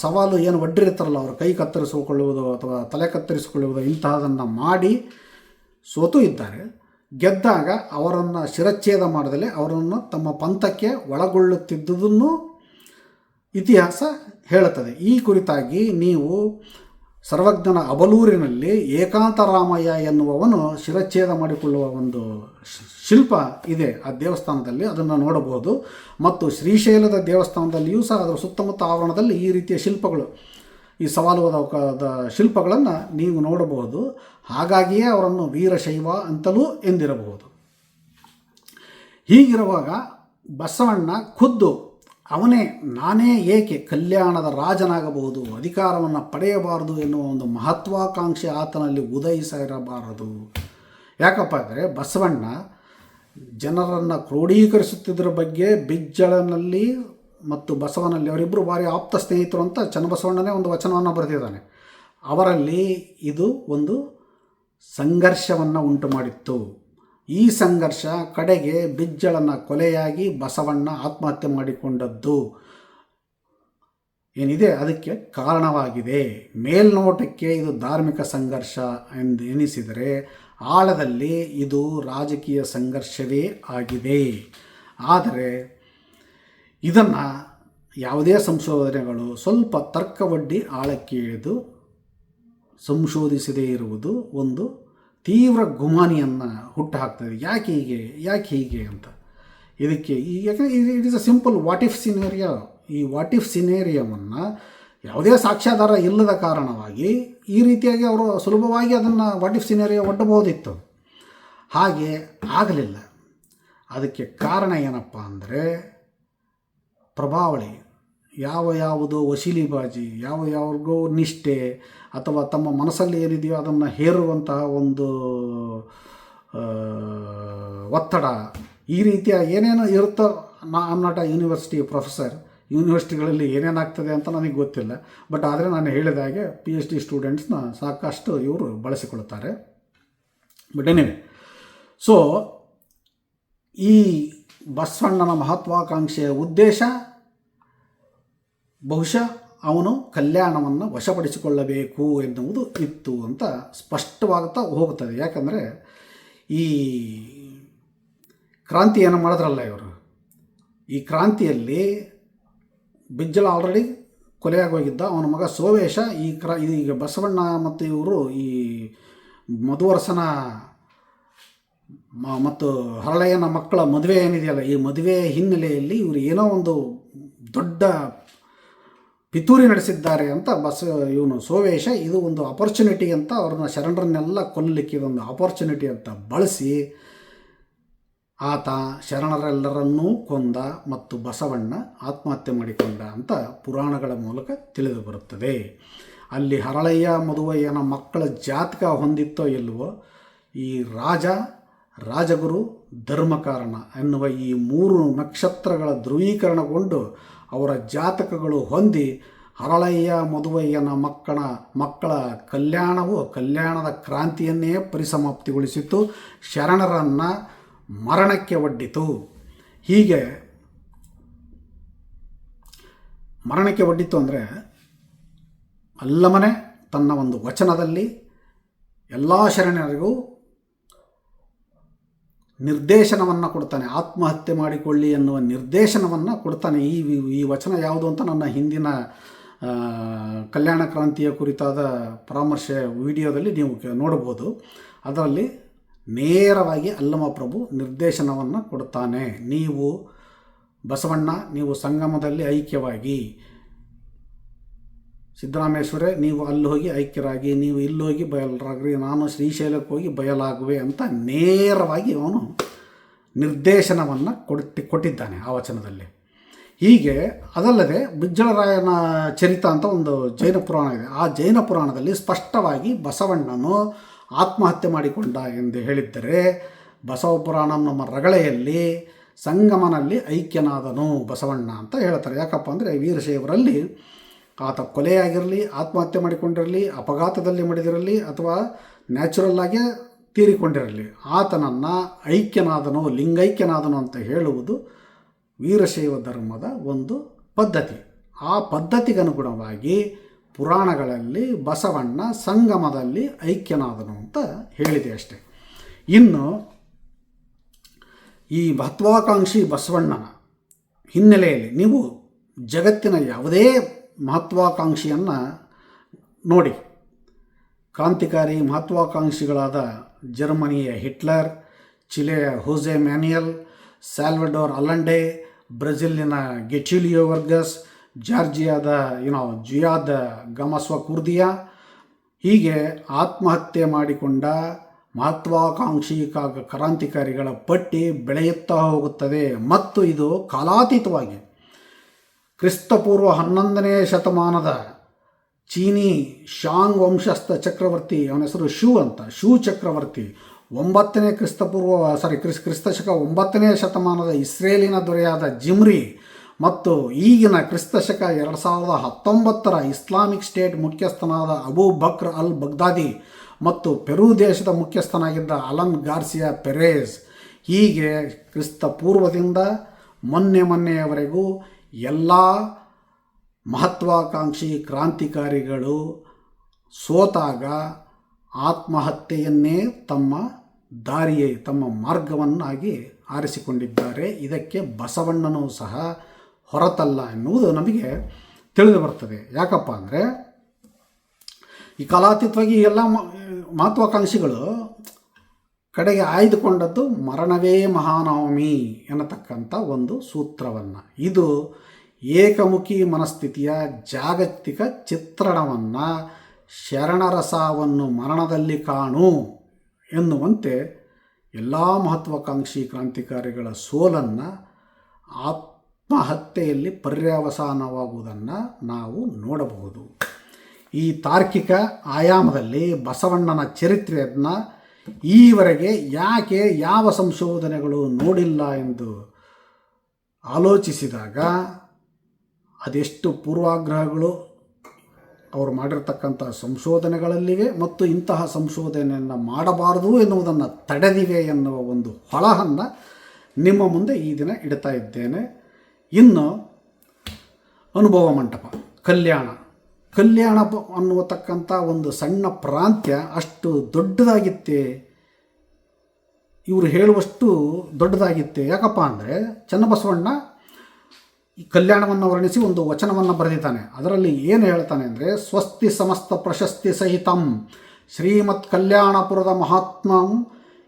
Speaker 1: ಸವಾಲು ಏನು ಒಡ್ಡಿರ್ತಾರಲ್ಲ, ಅವರು ಕೈ ಕತ್ತರಿಸಿಕೊಳ್ಳುವುದು ಅಥವಾ ತಲೆ ಕತ್ತರಿಸಿಕೊಳ್ಳುವುದು, ಇಂತಹದನ್ನು ಮಾಡಿ ಸೋತೂ ಇದ್ದಾರೆ. ಗೆದ್ದಾಗ ಅವರನ್ನು ಶಿರಚ್ಛೇದ ಮಾಡದಲೇ ಅವರನ್ನು ತಮ್ಮ ಪಂಥಕ್ಕೆ ಒಳಗೊಳ್ಳುತ್ತಿದ್ದುದನ್ನು ಇತಿಹಾಸ ಹೇಳುತ್ತದೆ. ಈ ಕುರಿತಾಗಿ ನೀವು ಸರ್ವಜ್ಞನ ಅಬಲೂರಿನಲ್ಲಿ ಏಕಾಂತರಾಮಯ್ಯ ಎನ್ನುವವನು ಶಿರಚ್ಛೇದ ಮಾಡಿಕೊಳ್ಳುವ ಒಂದು ಶಿಲ್ಪ ಇದೆ ಆ ದೇವಸ್ಥಾನದಲ್ಲಿ, ಅದನ್ನು ನೋಡಬಹುದು. ಮತ್ತು ಶ್ರೀಶೈಲದ ದೇವಸ್ಥಾನದಲ್ಲಿಯೂ ಸಹ ಅದರ ಸುತ್ತಮುತ್ತ ಆವರಣದಲ್ಲಿ ಈ ರೀತಿಯ ಶಿಲ್ಪಗಳು, ಈ ಸವಾಲುವಾದ ಶಿಲ್ಪಗಳನ್ನು ನೀವು ನೋಡಬಹುದು. ಹಾಗಾಗಿಯೇ ಅವರನ್ನು ವೀರಶೈವ ಅಂತಲೂ ಎಂದಿರಬಹುದು. ಹೀಗಿರುವಾಗ ಬಸವಣ್ಣ ಖುದ್ದು ನಾನೇ ಏಕೆ ಕಲ್ಯಾಣದ ರಾಜನಾಗಬಹುದು, ಅಧಿಕಾರವನ್ನು ಪಡೆಯಬಾರದು ಎನ್ನುವ ಒಂದು ಮಹತ್ವಾಕಾಂಕ್ಷೆ ಆತನಲ್ಲಿ ಉದಯಿಸಿರಬಾರದು. ಯಾಕಪ್ಪ ಅಂದರೆ ಬಸವಣ್ಣ ಜನರನ್ನು ಕ್ರೋಢೀಕರಿಸುತ್ತಿದ್ದರ ಬಗ್ಗೆ ಬಿಜ್ಜಳನಲ್ಲಿ ಮತ್ತು ಬಸವನಲ್ಲಿ, ಅವರಿಬ್ಬರು ಭಾರಿ ಆಪ್ತ ಸ್ನೇಹಿತರು ಅಂತ ಚನ್ನಬಸವಣ್ಣನೇ ಒಂದು ವಚನವನ್ನು ಬರೆದಿದ್ದಾನೆ. ಅವರಲ್ಲಿ ಇದು ಒಂದು ಸಂಘರ್ಷವನ್ನು ಉಂಟು ಮಾಡಿತ್ತು. ಈ ಸಂಘರ್ಷ ಕಡೆಗೆ ಬಿಜ್ಜಳನ ಕೊಲೆಯಾಗಿ ಬಸವಣ್ಣ ಆತ್ಮಹತ್ಯೆ ಮಾಡಿಕೊಂಡದ್ದು ಏನಿದೆ ಅದಕ್ಕೆ ಕಾರಣವಾಗಿದೆ. ಮೇಲ್ನೋಟಕ್ಕೆ ಇದು ಧಾರ್ಮಿಕ ಸಂಘರ್ಷ ಎಂದು ಎನಿಸಿದರೆ ಆಳದಲ್ಲಿ ಇದು ರಾಜಕೀಯ ಸಂಘರ್ಷವೇ ಆಗಿದೆ. ಆದರೆ ಇದನ್ನು ಯಾವುದೇ ಸಂಶೋಧನೆಗಳು ಸ್ವಲ್ಪ ತರ್ಕವೊಡ್ಡಿ ಆಳಕ್ಕೆ ಇಳಿದು ಸಂಶೋಧಿಸದೇ ಇರುವುದು ಒಂದು ತೀವ್ರ ಗುಮಾನಿಯನ್ನು ಹುಟ್ಟುಹಾಕ್ತದೆ. ಯಾಕೆ ಹೀಗೆ ಅಂತ. ಇದಕ್ಕೆ ಯಾಕಂದರೆ it is a simple what if scenario. ಈ ವಾಟ್ ಇಫ್ ಸಿನೇರಿಯೋವನ್ನು ಯಾವುದೇ ಸಾಕ್ಷ್ಯಾಧಾರ ಇಲ್ಲದ ಕಾರಣವಾಗಿ ಈ ರೀತಿಯಾಗಿ ಅವರು ಸುಲಭವಾಗಿ ಅದನ್ನು ವಾಟ್ ಇಫ್ ಸಿನೇರಿಯೋ ಒಡ್ಡಬಹುದಿತ್ತು. ಹಾಗೆ ಆಗಲಿಲ್ಲ. ಅದಕ್ಕೆ ಕಾರಣ ಏನಪ್ಪ ಅಂದರೆ ಪ್ರಭಾವಳಿ, ಯಾವುದೋ ವಶೀಲಿಬಾಜಿ, ಯಾವ್ರಿಗೋ ನಿಷ್ಠೆ ಅಥವಾ ತಮ್ಮ ಮನಸ್ಸಲ್ಲಿ ಏನಿದೆಯೋ ಅದನ್ನು ಹೇರುವಂತಹ ಒಂದು ಒತ್ತಡ, ಈ ರೀತಿಯ ಏನೇನು ಇರುತ್ತೋ. I not a university professor, ಯೂನಿವರ್ಸಿಟಿಗಳಲ್ಲಿ ಏನೇನಾಗ್ತದೆ ಅಂತ ನನಗೆ ಗೊತ್ತಿಲ್ಲ. ಬಟ್ ಆದರೆ ನಾನು ಹೇಳಿದ ಹಾಗೆ PhD ಸ್ಟೂಡೆಂಟ್ಸ್ನ ಸಾಕಷ್ಟು ಇವರು ಬಳಸಿಕೊಳ್ತಾರೆ. ಬಟ್ ಎನಿವೆ, ಸೊ ಈ ಬಸವಣ್ಣನ ಮಹತ್ವಾಕಾಂಕ್ಷೆಯ ಉದ್ದೇಶ ಬಹುಶಃ ಅವನು ಕಲ್ಯಾಣವನ್ನು ವಶಪಡಿಸಿಕೊಳ್ಳಬೇಕು ಎನ್ನುವುದು ಇತ್ತು ಅಂತ ಸ್ಪಷ್ಟವಾಗುತ್ತಾ ಹೋಗುತ್ತದೆ. ಯಾಕಂದರೆ ಈ ಕ್ರಾಂತಿಯನ್ನು ಮಾಡಿದ್ರಲ್ಲ ಇವರು, ಈ ಕ್ರಾಂತಿಯಲ್ಲಿ ಬಿಜ್ಜಳ ಆಲ್ರೆಡಿ ಕೊಲೆಯಾಗೋಗಿದ್ದ, ಅವನ ಮಗ ಸೋಮೇಶ ಈಗ ಬಸವಣ್ಣ ಮತ್ತು ಇವರು ಈ ಮಧುವರಸನ ಮತ್ತು ಹರಳಯ್ಯನ ಮಕ್ಕಳ ಮದುವೆ ಏನಿದೆಯಲ್ಲ, ಈ ಮದುವೆ ಹಿನ್ನೆಲೆಯಲ್ಲಿ ಇವರು ಏನೋ ಒಂದು ದೊಡ್ಡ ಪಿತೂರಿ ನಡೆಸಿದ್ದಾರೆ ಅಂತ ಇವನು ಸೋಮೇಶ ಇದು ಒಂದು ಆಪರ್ಚುನಿಟಿ ಅಂತ ಅವ್ರನ್ನ ಶರಣರನ್ನೆಲ್ಲ ಕೊಲ್ಲಲಿಕ್ಕೆ ಇದೊಂದು ಆಪರ್ಚುನಿಟಿ ಅಂತ ಬಳಸಿ ಆತ ಶರಣರೆಲ್ಲರನ್ನೂ ಕೊಂದ ಮತ್ತು ಬಸವಣ್ಣ ಆತ್ಮಹತ್ಯೆ ಮಾಡಿಕೊಂಡ ಅಂತ ಪುರಾಣಗಳ ಮೂಲಕ ತಿಳಿದು ಬರುತ್ತದೆ. ಅಲ್ಲಿ ಹರಳಯ್ಯ ಮಧುವಯ್ಯನ ಮಕ್ಕಳ ಜಾತಕ ಹೊಂದಿತ್ತೋ ಇಲ್ಲವೋ, ಈ ರಾಜಗುರು ಧರ್ಮಕಾರಣ ಎನ್ನುವ ಈ 3 ನಕ್ಷತ್ರಗಳ ಧ್ರುವೀಕರಣಗೊಂಡು ಅವರ ಜಾತಕಗಳು ಹೊಂದಿ ಹರಳಯ್ಯ ಮಧುವಯ್ಯನ ಮಕ್ಕಳ ಕಲ್ಯಾಣದ ಕ್ರಾಂತಿಯನ್ನೇ ಪರಿಸಮಾಪ್ತಿಗೊಳಿಸಿತು, ಶರಣರನ್ನು ಮರಣಕ್ಕೆ ಒಡ್ಡಿತು. ಹೀಗೆ ಮರಣಕ್ಕೆ ಒಡ್ಡಿತು ಅಂದರೆ ಅಲ್ಲಮನೆ ತನ್ನ ಒಂದು ವಚನದಲ್ಲಿ ಎಲ್ಲ ಶರಣರಿಗೂ ನಿರ್ದೇಶನವನ್ನು ಕೊಡ್ತಾನೆ, ಆತ್ಮಹತ್ಯೆ ಮಾಡಿಕೊಳ್ಳಿ ಎನ್ನುವ ನಿರ್ದೇಶನವನ್ನು ಕೊಡ್ತಾನೆ. ಈ ವಚನ ಯಾವುದು ಅಂತ ನನ್ನ ಹಿಂದಿನ ಕಲ್ಯಾಣ ಕ್ರಾಂತಿಯ ಕುರಿತಾದ ಪರಾಮರ್ಶೆ ವಿಡಿಯೋದಲ್ಲಿ ನೀವು ನೋಡಬಹುದು. ಅದರಲ್ಲಿ ನೇರವಾಗಿ ಅಲ್ಲಮಪ್ರಭು ನಿರ್ದೇಶನವನ್ನು ಕೊಡ್ತಾನೆ. ನೀವು ಬಸವಣ್ಣ, ನೀವು ಸಂಗಮದಲ್ಲಿ ಐಕ್ಯವಾಗಿ, ಸಿದ್ದರಾಮೇಶ್ವರೇ ನೀವು ಅಲ್ಲಿ ಹೋಗಿ ಐಕ್ಯರಾಗಿ, ನೀವು ಇಲ್ಲಿ ಹೋಗಿ ಬಯಲಾಗ್ರಿ, ನಾನು ಶ್ರೀಶೈಲಕ್ಕೆ ಹೋಗಿ ಬಯಲಾಗುವೆ ಅಂತ ನೇರವಾಗಿ ಅವನು ನಿರ್ದೇಶನವನ್ನು ಕೊಟ್ಟಿದ್ದಾನೆ ಆ ವಚನದಲ್ಲಿ. ಹೀಗೆ ಅದಲ್ಲದೆ ಬಿಜ್ಜಳರಾಯನ ಚರಿತ ಅಂತ ಒಂದು ಜೈನ ಪುರಾಣ ಇದೆ. ಆ ಜೈನ ಪುರಾಣದಲ್ಲಿ ಸ್ಪಷ್ಟವಾಗಿ ಬಸವಣ್ಣನು ಆತ್ಮಹತ್ಯೆ ಮಾಡಿಕೊಂಡ ಎಂದು ಹೇಳಿದ್ದರೆ, ಬಸವ ಪುರಾಣ ನಮ್ಮ ರಗಳೆಯಲ್ಲಿ ಸಂಗಮನಲ್ಲಿ ಐಕ್ಯನಾದನು ಬಸವಣ್ಣ ಅಂತ ಹೇಳ್ತಾರೆ. ಯಾಕಪ್ಪ ಅಂದರೆ ವೀರಶೈವರಲ್ಲಿ ಆತ ಕೊಲೆಯಾಗಿರಲಿ, ಆತ್ಮಹತ್ಯೆ ಮಾಡಿಕೊಂಡಿರಲಿ, ಅಪಘಾತದಲ್ಲಿ ಮಡಿದಿರಲಿ ಅಥವಾ ನ್ಯಾಚುರಲ್ಲಾಗಿ ತೀರಿಕೊಂಡಿರಲಿ, ಆತನನ್ನು ಐಕ್ಯನಾದನು, ಲಿಂಗೈಕ್ಯನಾದನು ಅಂತ ಹೇಳುವುದು ವೀರಶೈವ ಧರ್ಮದ ಒಂದು ಪದ್ಧತಿ. ಆ ಪದ್ಧತಿಗನುಗುಣವಾಗಿ ಪುರಾಣಗಳಲ್ಲಿ ಬಸವಣ್ಣ ಸಂಗಮದಲ್ಲಿ ಐಕ್ಯನಾದನು ಅಂತ ಹೇಳಿದೆ ಅಷ್ಟೆ. ಇನ್ನು ಈ ಮಹತ್ವಾಕಾಂಕ್ಷಿ ಬಸವಣ್ಣನ ಹಿನ್ನೆಲೆಯಲ್ಲಿ ನೀವು ಜಗತ್ತಿನ ಯಾವುದೇ ಮಹತ್ವಾಕಾಂಕ್ಷಿಯನ್ನು ನೋಡಿ, ಕ್ರಾಂತಿಕಾರಿ ಮಹತ್ವಾಕಾಂಕ್ಷಿಗಳಾದ ಜರ್ಮನಿಯ ಹಿಟ್ಲರ್, ಚಿಲೆಯ ಹೋಸೆ ಮ್ಯಾನ್ಯಲ್, ಸ್ಯಾಲ್ವಡೋರ್ ಅಲ್ಲಂಡೆ, ಬ್ರೆಜಿಲಿನ ಗೆಚಿಲಿಯೋ ವರ್ಗಸ್, ಜಾರ್ಜಿಯಾದ ಜುಯಾದ ಗಮಸ್ವ ಕುರ್ದಿಯಾ, ಹೀಗೆ ಆತ್ಮಹತ್ಯೆ ಮಾಡಿಕೊಂಡ ಮಹತ್ವಾಕಾಂಕ್ಷಿ ಕ್ರಾಂತಿಕಾರಿಗಳ ಪಟ್ಟಿ ಬೆಳೆಯುತ್ತಾ ಹೋಗುತ್ತದೆ. ಮತ್ತು ಇದು ಕಾಲಾತೀತವಾಗಿ ಕ್ರಿಸ್ತಪೂರ್ವ 11ನೇ ಶತಮಾನದ ಚೀನಿ ಶಾಂಗ್ ವಂಶಸ್ಥ ಚಕ್ರವರ್ತಿ, ಅವನ ಹೆಸರು ಶೂ ಅಂತ, ಶೂ ಚಕ್ರವರ್ತಿ, 9ನೇ ಕ್ರಿಸ್ತಶಕ 9ನೇ ಶತಮಾನದ ಇಸ್ರೇಲಿನ ದೊರೆಯಾದ ಜಿಮ್ರಿ ಮತ್ತು ಈಗಿನ ಕ್ರಿಸ್ತಶಕ 2019ರ ಇಸ್ಲಾಮಿಕ್ ಸ್ಟೇಟ್ ಮುಖ್ಯಸ್ಥನಾದ ಅಬೂ ಬಕ್ರ್ ಅಲ್ ಬಗ್ದಾದಿ ಮತ್ತು ಪೆರು ದೇಶದ ಮುಖ್ಯಸ್ಥನಾಗಿದ್ದ ಅಲನ್ ಗಾರ್ಸಿಯಾ ಪೆರೇಜ್, ಹೀಗೆ ಕ್ರಿಸ್ತ ಪೂರ್ವದಿಂದ ಮೊನ್ನೆಯವರೆಗೂ ಎಲ್ಲ ಮಹತ್ವಾಕಾಂಕ್ಷಿ ಕ್ರಾಂತಿಕಾರಿಗಳು ಸೋತಾಗ ಆತ್ಮಹತ್ಯೆಯನ್ನೇ ತಮ್ಮ ಮಾರ್ಗವನ್ನಾಗಿ ಆರಿಸಿಕೊಂಡಿದ್ದಾರೆ. ಇದಕ್ಕೆ ಬಸವಣ್ಣನೂ ಸಹ ಹೊರತಲ್ಲ ಎನ್ನುವುದು ನಮಗೆ ತಿಳಿದು ಬರ್ತದೆ. ಯಾಕಪ್ಪ ಅಂದರೆ ಈ ಕಾಲಾತೀತವಾಗಿ ಎಲ್ಲ ಮಹತ್ವಾಕಾಂಕ್ಷಿಗಳು ಕಡೆಗೆ ಆಯ್ದುಕೊಂಡದ್ದು ಮರಣವೇ ಮಹಾನವಮಿ ಎನ್ನತಕ್ಕಂಥ ಒಂದು ಸೂತ್ರವನ್ನು. ಇದು ಏಕಮುಖಿ ಮನಸ್ಥಿತಿಯ ಜಾಗತಿಕ ಚಿತ್ರಣವನ್ನು, ಶರಣರ ಸಾವನ್ನು ಮರಣದಲ್ಲಿ ಕಾಣು ಎನ್ನುವಂತೆ ಎಲ್ಲ ಮಹತ್ವಾಕಾಂಕ್ಷಿ ಕ್ರಾಂತಿಕಾರಿಗಳ ಸೋಲನ್ನು ಆತ್ಮಹತ್ಯೆಯಲ್ಲಿ ಪರ್ಯವಸಾನವಾಗುವುದನ್ನು ನಾವು ನೋಡಬಹುದು. ಈ ತಾರ್ಕಿಕ ಆಯಾಮದಲ್ಲಿ ಬಸವಣ್ಣನ ಚರಿತ್ರೆಯನ್ನು ಈವರೆಗೆ ಯಾಕೆ ಯಾವ ಸಂಶೋಧನೆಗಳು ನೋಡಿಲ್ಲ ಎಂದು ಆಲೋಚಿಸಿದಾಗ ಅದೆಷ್ಟು ಪೂರ್ವಾಗ್ರಹಗಳು ಅವರು ಮಾಡಿರ್ತಕ್ಕಂಥ ಸಂಶೋಧನೆಗಳಲ್ಲಿವೆ ಮತ್ತು ಇಂತಹ ಸಂಶೋಧನೆಯನ್ನು ಮಾಡಬಾರದು ಎನ್ನುವುದನ್ನು ತಡೆದಿವೆ ಎನ್ನುವ ಒಂದು ಹೊಳಹನ್ನು ನಿಮ್ಮ ಮುಂದೆ ಈ ದಿನ ಇಡ್ತಾ ಇದ್ದೇನೆ. ಇನ್ನು ಅನುಭವ ಮಂಟಪ ಕಲ್ಯಾಣ ಅನ್ನುವತಕ್ಕಂಥ ಒಂದು ಸಣ್ಣ ಪ್ರಾಂತ್ಯ ಅಷ್ಟು ದೊಡ್ಡದಾಗಿತ್ತೆ, ಇವರು ಹೇಳುವಷ್ಟು ದೊಡ್ಡದಾಗಿತ್ತೆ. ಯಾಕಪ್ಪ ಅಂದರೆ ಚನ್ನಬಸವಣ್ಣ ಈ ಕಲ್ಯಾಣವನ್ನು ವರ್ಣಿಸಿ ಒಂದು ವಚನವನ್ನು ಬರೆದಿದ್ದಾನೆ. ಅದರಲ್ಲಿ ಏನು ಹೇಳ್ತಾನೆ ಅಂದರೆ, ಸ್ವಸ್ತಿ ಸಮಸ್ತ ಪ್ರಶಸ್ತಿ ಸಹಿತಂ ಶ್ರೀಮತ್ ಕಲ್ಯಾಣಪುರದ ಮಹಾತ್ಮಂ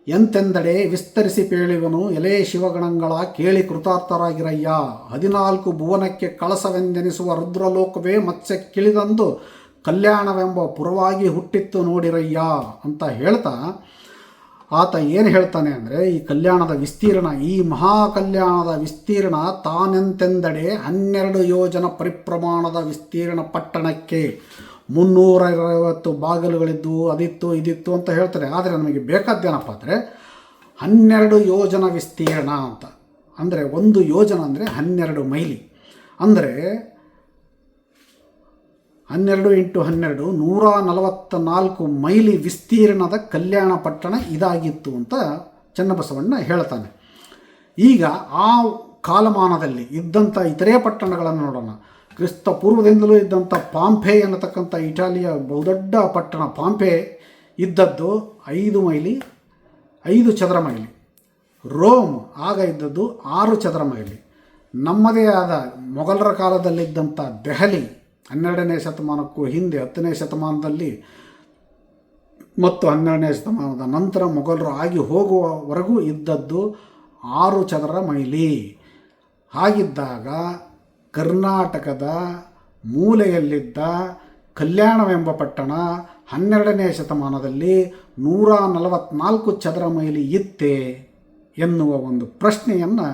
Speaker 1: ಎಂತೆಂದಡೆ ವಿಸ್ತರಿಸಿ ಪೇಳಿವನು ಎಲೆ ಶಿವಗಣಗಳ ಕೇಳಿ ಕೃತಾರ್ಥರಾಗಿರಯ್ಯ. 14 ಭುವನಕ್ಕೆ ಕಳಸವೆಂದೆನಿಸುವ ರುದ್ರಲೋಕವೇ ಮತ್ಸ್ಯ ಕಿಳಿದಂದು ಕಲ್ಯಾಣವೆಂಬ ಪುರವಾಗಿ ಹುಟ್ಟಿತ್ತು ನೋಡಿರಯ್ಯ ಅಂತ ಹೇಳ್ತಾ ಆತ ಏನು ಹೇಳ್ತಾನೆ ಅಂದರೆ, ಈ ಕಲ್ಯಾಣದ ವಿಸ್ತೀರ್ಣ, ಈ ಮಹಾಕಲ್ಯಾಣದ ವಿಸ್ತೀರ್ಣ ತಾನೆಂತೆಂದಡೆ 12 ಯೋಜನ ಪರಿಪ್ರಮಾಣದ ವಿಸ್ತೀರ್ಣ ಪಟ್ಟಣಕ್ಕೆ 360 ಬಾಗಿಲುಗಳಿದ್ದು ಇದಿತ್ತು ಅಂತ ಹೇಳ್ತಾರೆ. ಆದರೆ ನಮಗೆ ಬೇಕಾದ್ದೇನಪ್ಪ ಅಂದರೆ 12 ಯೋಜನ ವಿಸ್ತೀರ್ಣ ಅಂತ. ಅಂದರೆ 1 ಯೋಜನ ಅಂದರೆ 12 ಮೈಲಿ, ಅಂದರೆ 12 × 12 144 ಮೈಲಿ ವಿಸ್ತೀರ್ಣದ ಕಲ್ಯಾಣ ಪಟ್ಟಣ ಇದಾಗಿತ್ತು ಅಂತ ಚನ್ನಬಸವಣ್ಣ ಹೇಳ್ತಾನೆ. ಈಗ ಆ ಕಾಲಮಾನದಲ್ಲಿ ಇದ್ದಂಥ ಇತರೆ ಪಟ್ಟಣಗಳನ್ನು ನೋಡೋಣ. ಕ್ರಿಸ್ತ ಪೂರ್ವದಿಂದಲೂ ಇದ್ದಂಥ ಪಾಂಪೆ ಅನ್ನತಕ್ಕಂಥ ಇಟಾಲಿಯ ಬಹುದೊಡ್ಡ ಪಟ್ಟಣ ಪಾಂಪೆ ಇದ್ದದ್ದು 5 ಚದರ ಮೈಲಿ. ರೋಮ್ ಆಗ ಇದ್ದದ್ದು 6 ಚದರ ಮೈಲಿ. ನಮ್ಮದೇ ಆದ ಮೊಘಲರ ಕಾಲದಲ್ಲಿದ್ದಂಥ ದೆಹಲಿ 12ನೇ ಶತಮಾನಕ್ಕೂ ಹಿಂದೆ 10ನೇ ಶತಮಾನದಲ್ಲಿ ಮತ್ತು 12ನೇ ಶತಮಾನದ ನಂತರ ಮೊಘಲರು ಆಗಿ ಹೋಗುವವರೆಗೂ ಇದ್ದದ್ದು 6 ಚದರ ಮೈಲಿ. ಹಾಗಿದ್ದಾಗ ಕರ್ನಾಟಕದ ಮೂಲೆಯಲ್ಲಿದ್ದ ಕಲ್ಯಾಣವೆಂಬ ಪಟ್ಟಣ 12ನೇ ಶತಮಾನದಲ್ಲಿ 144 ಚದರ ಮೈಲಿ ಇತ್ತೇ ಎನ್ನುವ ಒಂದು ಪ್ರಶ್ನೆಯನ್ನು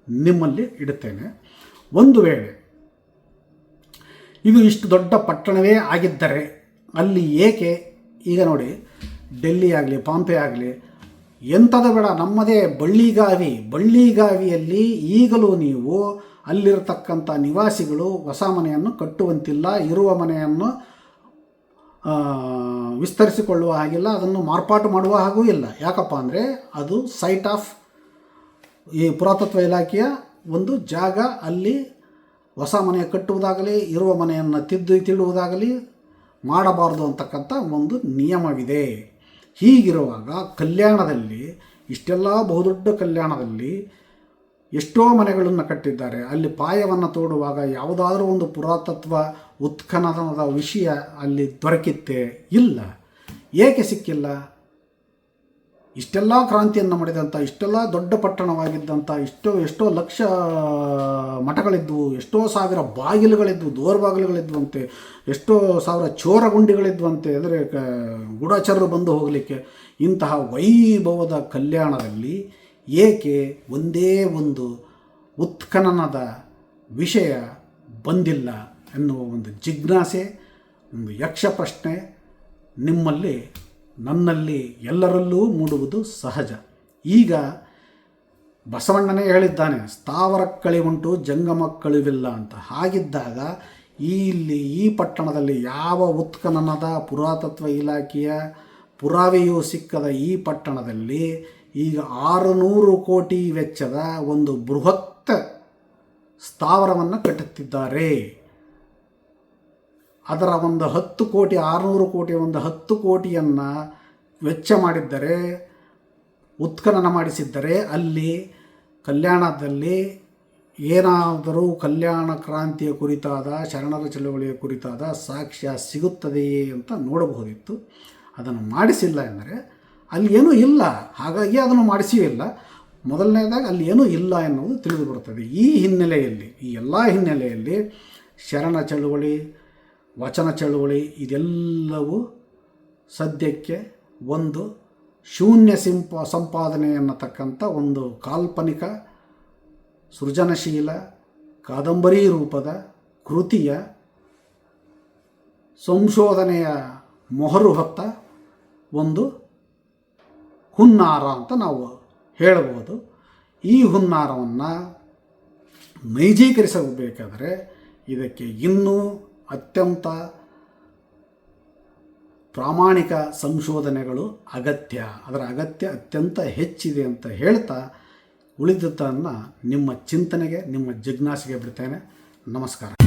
Speaker 1: ನಿಮ್ಮಲ್ಲಿ ಇಡುತ್ತೇನೆ. ಒಂದು ವೇಳೆ ಇದು ಇಷ್ಟು ದೊಡ್ಡ ಪಟ್ಟಣವೇ ಆಗಿದ್ದರೆ ಅಲ್ಲಿ ಏಕೆ, ಈಗ ನೋಡಿ ಡೆಲ್ಲಿ ಆಗಲಿ ಪಾಂಪೆ ಆಗಲಿ ಎಂಥದ್ದು ಬೇಡ, ನಮ್ಮದೇ ಬಳ್ಳಿಗಾವಿಯಲ್ಲಿ ಈಗಲೂ ನೀವು ಅಲ್ಲಿರತಕ್ಕಂಥ ನಿವಾಸಿಗಳು ಹೊಸ ಮನೆಯನ್ನು ಕಟ್ಟುವಂತಿಲ್ಲ, ಇರುವ ಮನೆಯನ್ನು ವಿಸ್ತರಿಸಿಕೊಳ್ಳುವ ಹಾಗಿಲ್ಲ, ಅದನ್ನು ಮಾರ್ಪಾಟು ಮಾಡುವ ಹಾಗೂ ಇಲ್ಲ. ಯಾಕಪ್ಪ ಅಂದರೆ ಅದು ಸೈಟ್ ಆಫ್ ಈ ಪುರಾತತ್ವ ಇಲಾಖೆಯ ಒಂದು ಜಾಗ. ಅಲ್ಲಿ ಹೊಸ ಮನೆ ಕಟ್ಟುವುದಾಗಲಿ ಇರುವ ಮನೆಯನ್ನು ತಿದ್ದುವುದಾಗಲಿ ಮಾಡಬಾರ್ದು ಅಂತಕ್ಕಂಥ ಒಂದು ನಿಯಮವಿದೆ. ಹೀಗಿರುವಾಗ ಕಲ್ಯಾಣದಲ್ಲಿ ಇಷ್ಟೆಲ್ಲ ಬಹುದೊಡ್ಡ ಕಲ್ಯಾಣದಲ್ಲಿ ಎಷ್ಟೋ ಮನೆಗಳನ್ನು ಕಟ್ಟಿದ್ದಾರೆ. ಅಲ್ಲಿ ಪಾಯವನ್ನು ತೋಡುವಾಗ ಯಾವುದಾದ್ರೂ ಒಂದು ಪುರಾತತ್ವ ಉತ್ಖನನದ ವಿಷಯ ಅಲ್ಲಿ ದೊರಕಿತ್ತೆ? ಇಲ್ಲ. ಏಕೆ ಸಿಕ್ಕಿಲ್ಲ? ಇಷ್ಟೆಲ್ಲ ಕ್ರಾಂತಿಯನ್ನು ಮಾಡಿದಂಥ, ಇಷ್ಟೆಲ್ಲ ದೊಡ್ಡ ಪಟ್ಟಣವಾಗಿದ್ದಂಥ, ಎಷ್ಟೋ ಲಕ್ಷ ಮಠಗಳಿದ್ವು, ಎಷ್ಟೋ ಸಾವಿರ ಬಾಗಿಲುಗಳಿದ್ವು, ದೋರ್ಬಾಗಿಲುಗಳಿದ್ವಂತೆ, ಎಷ್ಟೋ ಸಾವಿರ ಚೋರಗುಂಡಿಗಳಿದ್ವಂತೆ, ಅಂದರೆ ಗೂಢಚಾರರು ಬಂದು ಹೋಗಲಿಕ್ಕೆ. ಇಂತಹ ವೈಭವದ ಕಲ್ಯಾಣದಲ್ಲಿ ಏಕೆ ಒಂದೇ ಒಂದು ಉತ್ಖನನದ ವಿಷಯ ಬಂದಿಲ್ಲ ಎನ್ನುವ ಒಂದು ಜಿಜ್ಞಾಸೆ, ಒಂದು ಯಕ್ಷ ಪ್ರಶ್ನೆ ನಿಮ್ಮಲ್ಲಿ, ನನ್ನಲ್ಲಿ, ಎಲ್ಲರಲ್ಲೂ ಮೂಡುವುದು ಸಹಜ. ಈಗ ಬಸವಣ್ಣನೇ ಹೇಳಿದ್ದಾನೆ, ಸ್ಥಾವರಕ್ಕಳಿವುಂಟು ಜಂಗಮಕ್ಕಳಿವಿಲ್ಲ ಅಂತ. ಹಾಗಿದ್ದಾಗ ಈ ಪಟ್ಟಣದಲ್ಲಿ ಯಾವ ಉತ್ಖನನದ ಪುರಾತತ್ವ ಇಲಾಖೆಯ ಪುರಾವೆಯೂ ಸಿಕ್ಕದ ಈ ಪಟ್ಟಣದಲ್ಲಿ ಈಗ 600 ಕೋಟಿ ವೆಚ್ಚದ ಒಂದು ಬೃಹತ್ ಸ್ಥಾವರವನ್ನು ಕಟ್ಟುತ್ತಿದ್ದಾರೆ. ಅದರ ಒಂದು 10 ಕೋಟಿ, 600 ಕೋಟಿ, ಒಂದು 10 ಕೋಟಿಯನ್ನು ವೆಚ್ಚ ಮಾಡಿದ್ದರೆ, ಉತ್ಖನನ ಮಾಡಿಸಿದ್ದರೆ ಅಲ್ಲಿ ಕಲ್ಯಾಣದಲ್ಲಿ ಏನಾದರೂ ಕಲ್ಯಾಣ ಕ್ರಾಂತಿಯ ಕುರಿತಾದ, ಶರಣರ ಚಳವಳಿಯ ಕುರಿತಾದ ಸಾಕ್ಷ್ಯ ಸಿಗುತ್ತದೆಯೇ ಅಂತ ನೋಡಬಹುದಿತ್ತು. ಅದನ್ನು ಮಾಡಿಸಿಲ್ಲ ಎಂದರೆ ಅಲ್ಲಿ ಏನೂ ಇಲ್ಲ, ಹಾಗಾಗಿ ಅದನ್ನು ಮಾಡಿಸಿಯೂ ಇಲ್ಲ. ಮೊದಲನೇದಾಗಿ ಅಲ್ಲಿ ಏನೂ ಇಲ್ಲ ಎನ್ನುವುದು ತಿಳಿದು ಬರುತ್ತದೆ. ಈ ಹಿನ್ನೆಲೆಯಲ್ಲಿ, ಈ ಎಲ್ಲ ಹಿನ್ನೆಲೆಯಲ್ಲಿ ಶರಣ ಚಳುವಳಿ, ವಚನ ಚಳುವಳಿ ಇದೆಲ್ಲವೂ ಸದ್ಯಕ್ಕೆ ಒಂದು ಶೂನ್ಯ ಸಂಪಾದನೆ ಅನ್ನತಕ್ಕಂಥ ಒಂದು ಕಾಲ್ಪನಿಕ ಸೃಜನಶೀಲ ಕಾದಂಬರಿ ರೂಪದ ಕೃತಿಯ ಸಂಶೋಧನೆಯ ಮೊಹರು ಹೊತ್ತ ಒಂದು ಹುನ್ನಾರ ಅಂತ ನಾವು ಹೇಳಬಹುದು. ಈ ಹುನ್ನಾರವನ್ನು ನೈಜೀಕರಿಸಬೇಕಾದರೆ ಇದಕ್ಕೆ ಇನ್ನೂ ಅತ್ಯಂತ ಪ್ರಾಮಾಣಿಕ ಸಂಶೋಧನೆಗಳು ಅಗತ್ಯ. ಅದರ ಅಗತ್ಯ ಅತ್ಯಂತ ಹೆಚ್ಚಿದೆ ಅಂತ ಹೇಳ್ತಾ ಉಳಿದದ್ದನ್ನು ನಿಮ್ಮ ಚಿಂತನೆಗೆ, ನಿಮ್ಮ ಜಿಜ್ಞಾಸೆಗೆ ಬಿಡ್ತೇನೆ. ನಮಸ್ಕಾರ.